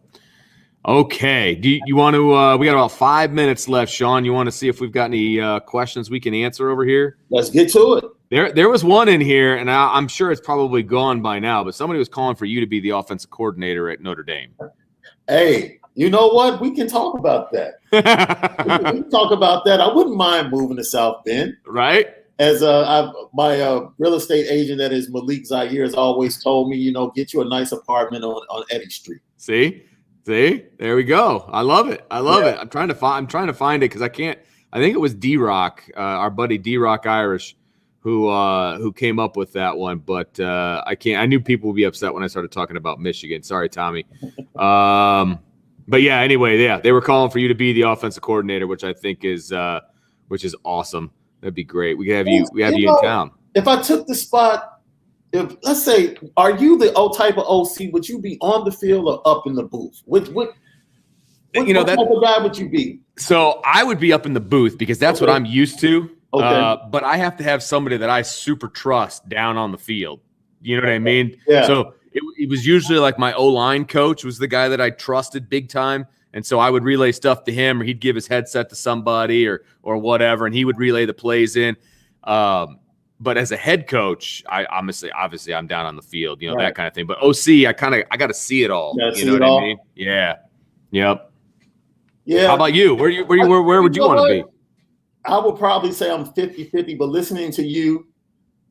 A: okay. Do you want to we got about 5 minutes left, Sean. You want to see if we've got any questions we can answer over here?
B: Let's get to it.
A: There was one in here, and I'm sure it's probably gone by now, but somebody was calling for you to be the offensive coordinator at Notre Dame.
B: Hey, you know what? We can talk about that. we can talk about that. I wouldn't mind moving to South Bend.
A: Right.
B: As my real estate agent, that is Malik Zaire, has always told me, get you a nice apartment on Eddy Street.
A: See, there we go. I love it. it. I'm trying to find it because I can't. I think it was D-Rock, our buddy D-Rock Irish, who came up with that one, but I can't. I knew people would be upset when I started talking about Michigan. Sorry, Tommy. But yeah, anyway, they were calling for you to be the offensive coordinator, which I think is awesome. That'd be great. We have you in town.
B: If I took the spot, let's say, are you the type of OC? Would you be on the field or up in the booth? What type of guy would you be?
A: So I would be up in the booth because that's what I'm used to.
B: Okay.
A: But I have to have somebody that I super trust down on the field. You know what I mean?
B: Yeah.
A: So it was usually like my O-line coach was the guy that I trusted big time. And so I would relay stuff to him, or he'd give his headset to somebody or whatever, and he would relay the plays in. But as a head coach, I obviously I'm down on the field, that kind of thing. But OC, I got to see it all. You know what I mean? Yeah. Yep.
B: Yeah.
A: How about you? Where would you want to be?
B: I would probably say I'm 50-50, but listening to you,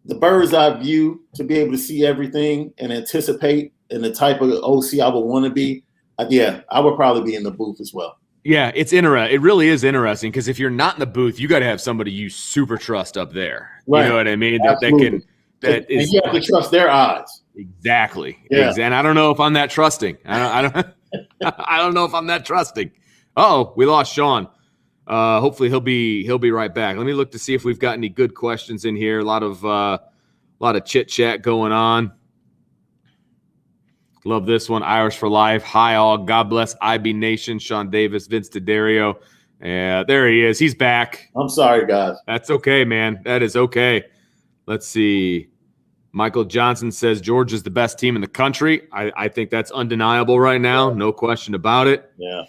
B: the bird's eye view, to be able to see everything and anticipate and the type of OC I would want to be, I would probably be in the booth as well.
A: Yeah, it's interesting. It really is interesting because if you're not in the booth, you got to have somebody you super trust up there. Right. You know what I mean?
B: And you have to trust their eyes.
A: Exactly.
B: Yeah.
A: And I don't know if I'm that trusting. I don't I don't know if I'm that trusting. Oh, we lost Sean. Hopefully he'll be right back. Let me look to see if we've got any good questions in here. A lot of chit chat going on. Love this one. Irish for life. Hi all. God bless IB Nation. Sean Davis, Vince DiDario. Yeah, there he is. He's back.
B: I'm sorry, guys.
A: That's okay, man. That is okay. Let's see. Michael Johnson says Georgia's the best team in the country. I think that's undeniable right now. No question about it.
B: Yeah.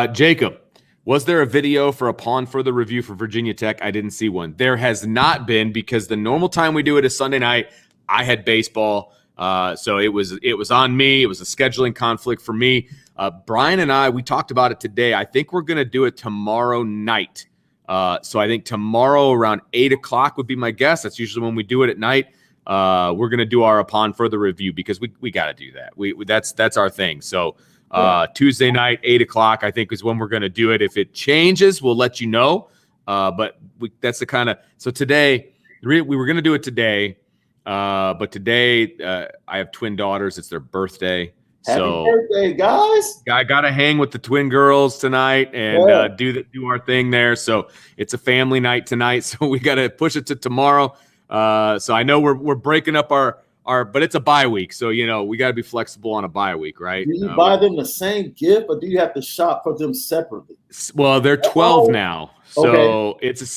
A: Jacob, Was there a video for upon further review for Virginia Tech? I didn't see one. There has not been, because the normal time we do it is Sunday night. I had baseball, so it was on me. It was a scheduling conflict for me. Brian and we talked about it today. I think we're going to do it tomorrow night. So I think tomorrow around 8 o'clock would be my guess. That's usually when we do it at night. We're going to do our upon further review, because we got to do that. That's our thing. So Tuesday night, 8 o'clock, I think is when we're going to do it. If it changes, we'll let you know. But that's the kind of, so today we were going to do it today. But today I have twin daughters. It's their birthday.
B: Happy birthday, guys.
A: I got to hang with the twin girls tonight and do our thing there. So it's a family night tonight. So we got to push it to tomorrow. So I know we're breaking up our, but it's a bye week. So, we got to be flexible on a bye week, right?
B: Do you buy them the same gift, or do you have to shop for them separately?
A: Well, they're 12 now. So it's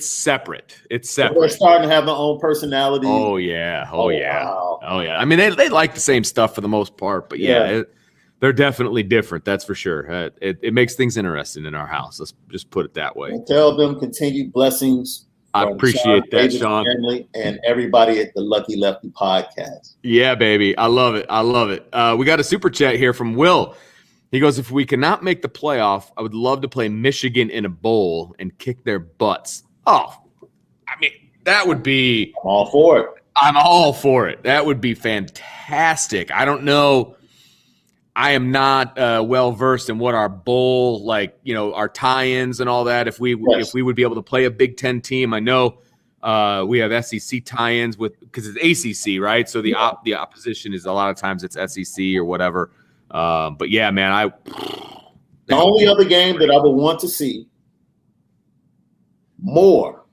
A: separate. It's separate.
B: They're starting to have their own personality.
A: Oh yeah.
B: Wow.
A: Oh yeah. I mean, they like the same stuff for the most part, but they're definitely different. That's for sure. It makes things interesting in our house. Let's just put it that way.
B: And tell them continued blessings.
A: I appreciate that, Sean.
B: Family and everybody at the Lucky Lefty podcast.
A: Yeah, baby. I love it. We got a super chat here from Will. He goes, if we cannot make the playoff, I would love to play Michigan in a bowl and kick their butts. Oh, I mean, that would be –
B: I'm all for it.
A: I'm all for it. That would be fantastic. I don't know. I am not well-versed in what our bowl, our tie-ins and all that. If we would be able to play a Big Ten team. I know we have SEC tie-ins because it's ACC, right? So the opposition is a lot of times it's SEC or whatever. But yeah, man,
B: the only other game that I would want to see more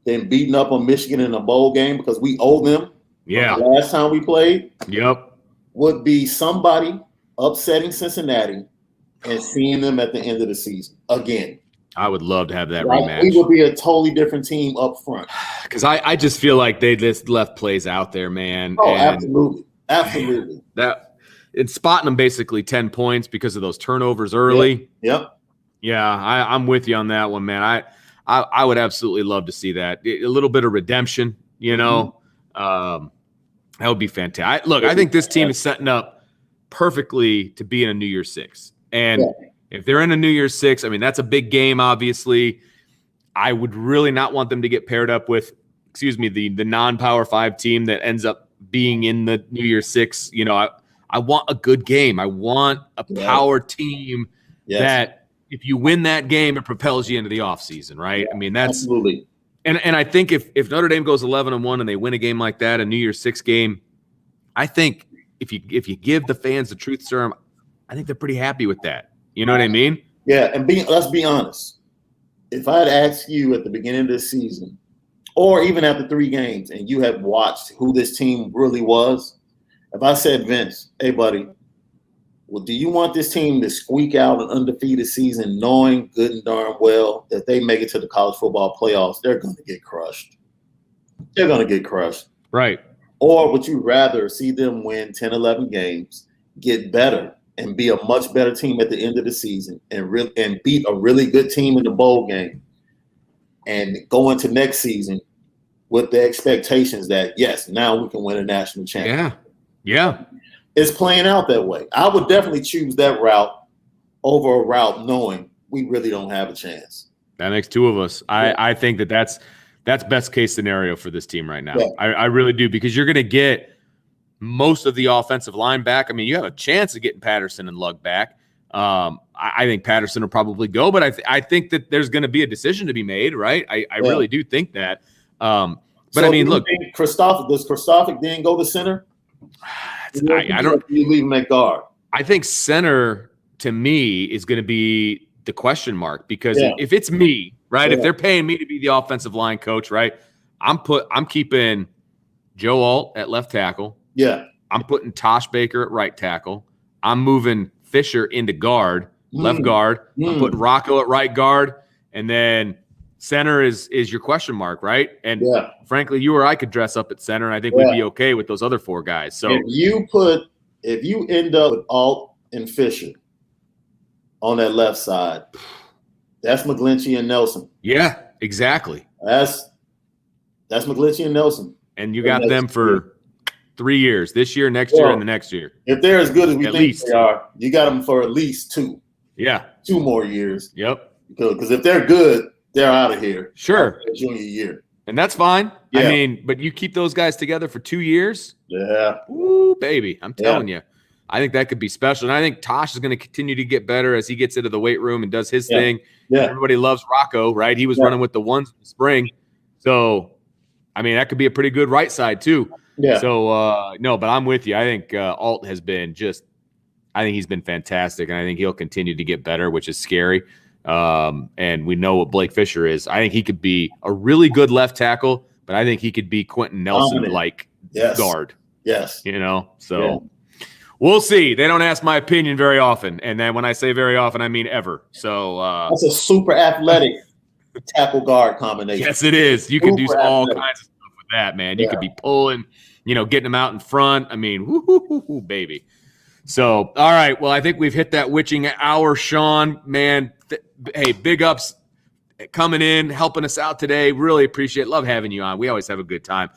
B: than beating up on Michigan in a bowl game, because we owe them.
A: Yeah.
B: The last time we played.
A: Yep.
B: Would be somebody upsetting Cincinnati and seeing them at the end of the season again.
A: I would love to have that rematch.
B: We would be a totally different team up front.
A: Because I just feel like they just left plays out there, man.
B: Oh, absolutely. Absolutely.
A: It's spotting them basically 10 points because of those turnovers early.
B: Yep.
A: Yeah, I'm with you on that one, man. I would absolutely love to see that. A little bit of redemption, that would be fantastic. I think this team is setting up perfectly to be in a New Year's Six. And if they're in a New Year's Six, I mean, that's a big game, obviously. I would really not want them to get paired up with, the non-Power 5 team that ends up being in the New Year's Six. I want a good game. I want a power team that if you win that game, it propels you into the offseason, right? I mean, that's
B: absolutely.
A: And I think if Notre Dame goes 11-1 and they win a game like that, a New Year's Six game, I think if you give the fans the truth serum, I think they're pretty happy with that. You know what I mean?
B: Yeah, and let's be honest. If I had asked you at the beginning of this season, or even after 3 games, and you had watched who this team really was, if I said, Vince, hey, buddy, well, do you want this team to squeak out an undefeated season knowing good and darn well that they make it to the college football playoffs, they're going to get crushed. They're going to get crushed.
A: Right.
B: Or would you rather see them win 10, 11 games, get better, and be a much better team at the end of the season and beat a really good team in the bowl game and go into next season with the expectations that, yes, now we can win a national championship?
A: Yeah.
B: It's playing out that way. I would definitely choose that route over a route knowing we really don't have a chance.
A: That makes 2 of us. I think that's best case scenario for this team right now. Yeah. I really do, because you're going to get most of the offensive line back. I mean, you have a chance of getting Patterson and Lugg back. I think Patterson will probably go, but I think that there's going to be a decision to be made, right? I really do think that. But so I mean, look,
B: does Kristofik then go to center?
A: I don't.
B: You leave him at guard.
A: I think center to me is going to be the question mark, because if it's me, right, if they're paying me to be the offensive line coach, right, I'm keeping Joe Alt at left tackle.
B: Yeah,
A: I'm putting Tosh Baker at right tackle. I'm moving Fisher into guard, left guard. I'm putting Rocco at right guard, and then center is your question mark, right? And frankly, you or I could dress up at center, and I think we'd be okay with those other 4 guys. So
B: if you end up with Alt and Fisher on that left side, That's McGlinchey and Nelson.
A: Yeah, exactly.
B: That's McGlinchey and Nelson.
A: And you got them for 3 years, this year, next year, and the next year.
B: If they're as good as we
A: at
B: think
A: least
B: they are, you got them for at least 2.
A: Yeah.
B: 2 more years.
A: Yep.
B: Because if they're good, they're out of here.
A: Sure.
B: Junior year.
A: And that's fine.
B: Yeah.
A: I mean, but you keep those guys together for 2 years.
B: Yeah.
A: Ooh, baby. I'm telling you. I think that could be special. And I think Tosh is going to continue to get better as he gets into the weight room and does his thing.
B: Yeah.
A: Everybody loves Rocco, right? He was running with the ones in the spring. So, I mean, that could be a pretty good right side too.
B: Yeah.
A: So, no, but I'm with you. I think Alt has been I think he's been fantastic. And I think he'll continue to get better, which is scary. And we know what Blake Fisher is. I think he could be a really good left tackle, but I think he could be Quentin Nelson-like guard.
B: Yes.
A: So we'll see. They don't ask my opinion very often. And then when I say very often, I mean ever. So
B: that's a super athletic tackle guard combination.
A: Yes, it is. You can do all kinds of stuff with that, man. You could be pulling, getting them out in front. I mean, whoo, baby. So, all right. Well, I think we've hit that witching hour, Sean. Man, hey, big ups coming in, helping us out today. Really appreciate it. Love having you on. We always have a good time.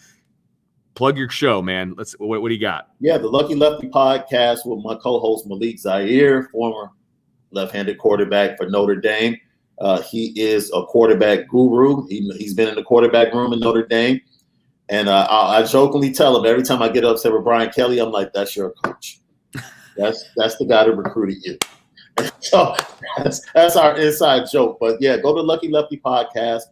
A: Plug your show, man. What do you got?
B: Yeah, the Lucky Lefty podcast with my co-host Malik Zaire, former left-handed quarterback for Notre Dame. He is a quarterback guru. He's been in the quarterback room in Notre Dame. And I jokingly tell him every time I get upset with Brian Kelly, I'm like, that's your coach. That's the guy that recruited you. So that's our inside joke. But yeah, go to Lucky Lefty Podcast,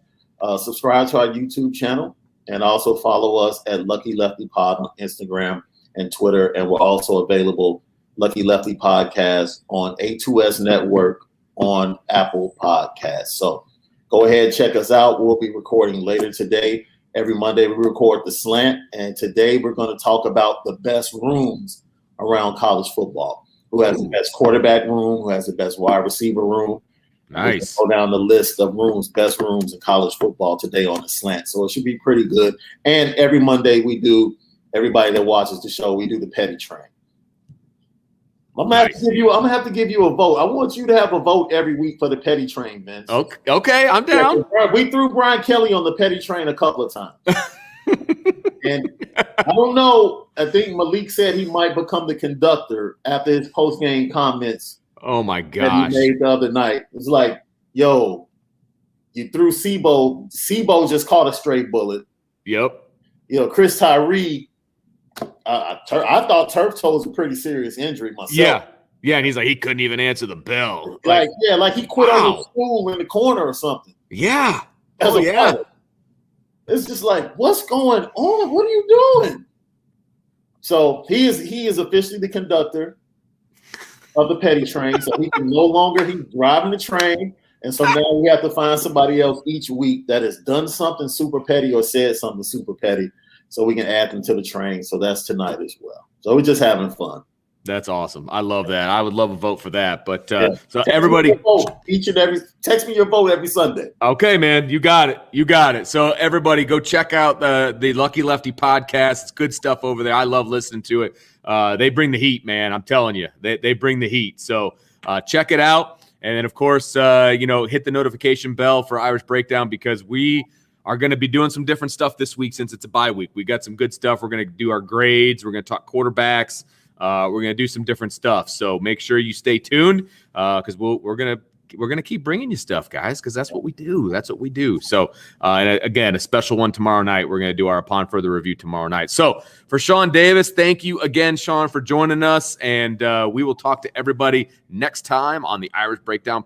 B: subscribe to our YouTube channel, and also follow us at Lucky Lefty Pod on Instagram and Twitter. And we're also available, Lucky Lefty Podcast on A2S Network on Apple Podcasts. So go ahead, check us out. We'll be recording later today. Every Monday we record The Slant, and today we're going to talk about the best rooms around college football. Who has the best quarterback room? Who has the best wide receiver room?
A: Nice.
B: Go down the list of best rooms in college football today on The Slant. So it should be pretty good. And every Monday everybody that watches the show, we do the petty train. I'm gonna have to give you a vote. I want you to have a vote every week for the petty train, Vince.
A: Okay, I'm down.
B: We threw Brian Kelly on the petty train a couple of times. And I don't know. I think Malik said he might become the conductor after his post-game comments.
A: Oh my
B: That
A: gosh!
B: he made the other night. It's like, yo, you threw Sebo. Sebo just caught a straight bullet.
A: Yep.
B: Chris Tyree. I thought turf toe was a pretty serious injury myself.
A: Yeah, and he's like he couldn't even answer the bell.
B: Like he quit on the stool in the corner or something.
A: Yeah.
B: Player. It's just like, what's going on? What are you doing? So he is officially the conductor of the petty train. So he can no longer he's driving the train. And so now we have to find somebody else each week that has done something super petty or said something super petty, so we can add them to the train. So that's tonight as well. So we're just having fun.
A: That's awesome. I love that. I would love a vote for that. But so
B: text
A: everybody,
B: text me your vote every Sunday.
A: Okay, man, you got it. So everybody, go check out the Lucky Lefty podcast. It's good stuff over there. I love listening to it. They bring the heat, man. I'm telling you, they bring the heat. So check it out, and then of course, hit the notification bell for Irish Breakdown, because we are going to be doing some different stuff this week since it's a bye week. We got some good stuff. We're going to do our grades. We're going to talk quarterbacks. We're going to do some different stuff. So make sure you stay tuned, because we're going to keep bringing you stuff, guys, because that's what we do. That's what we do. So, and again, a special one tomorrow night. We're going to do our Upon Further review tomorrow night. So for Sean Davis, thank you again, Sean, for joining us. And we will talk to everybody next time on the Irish Breakdown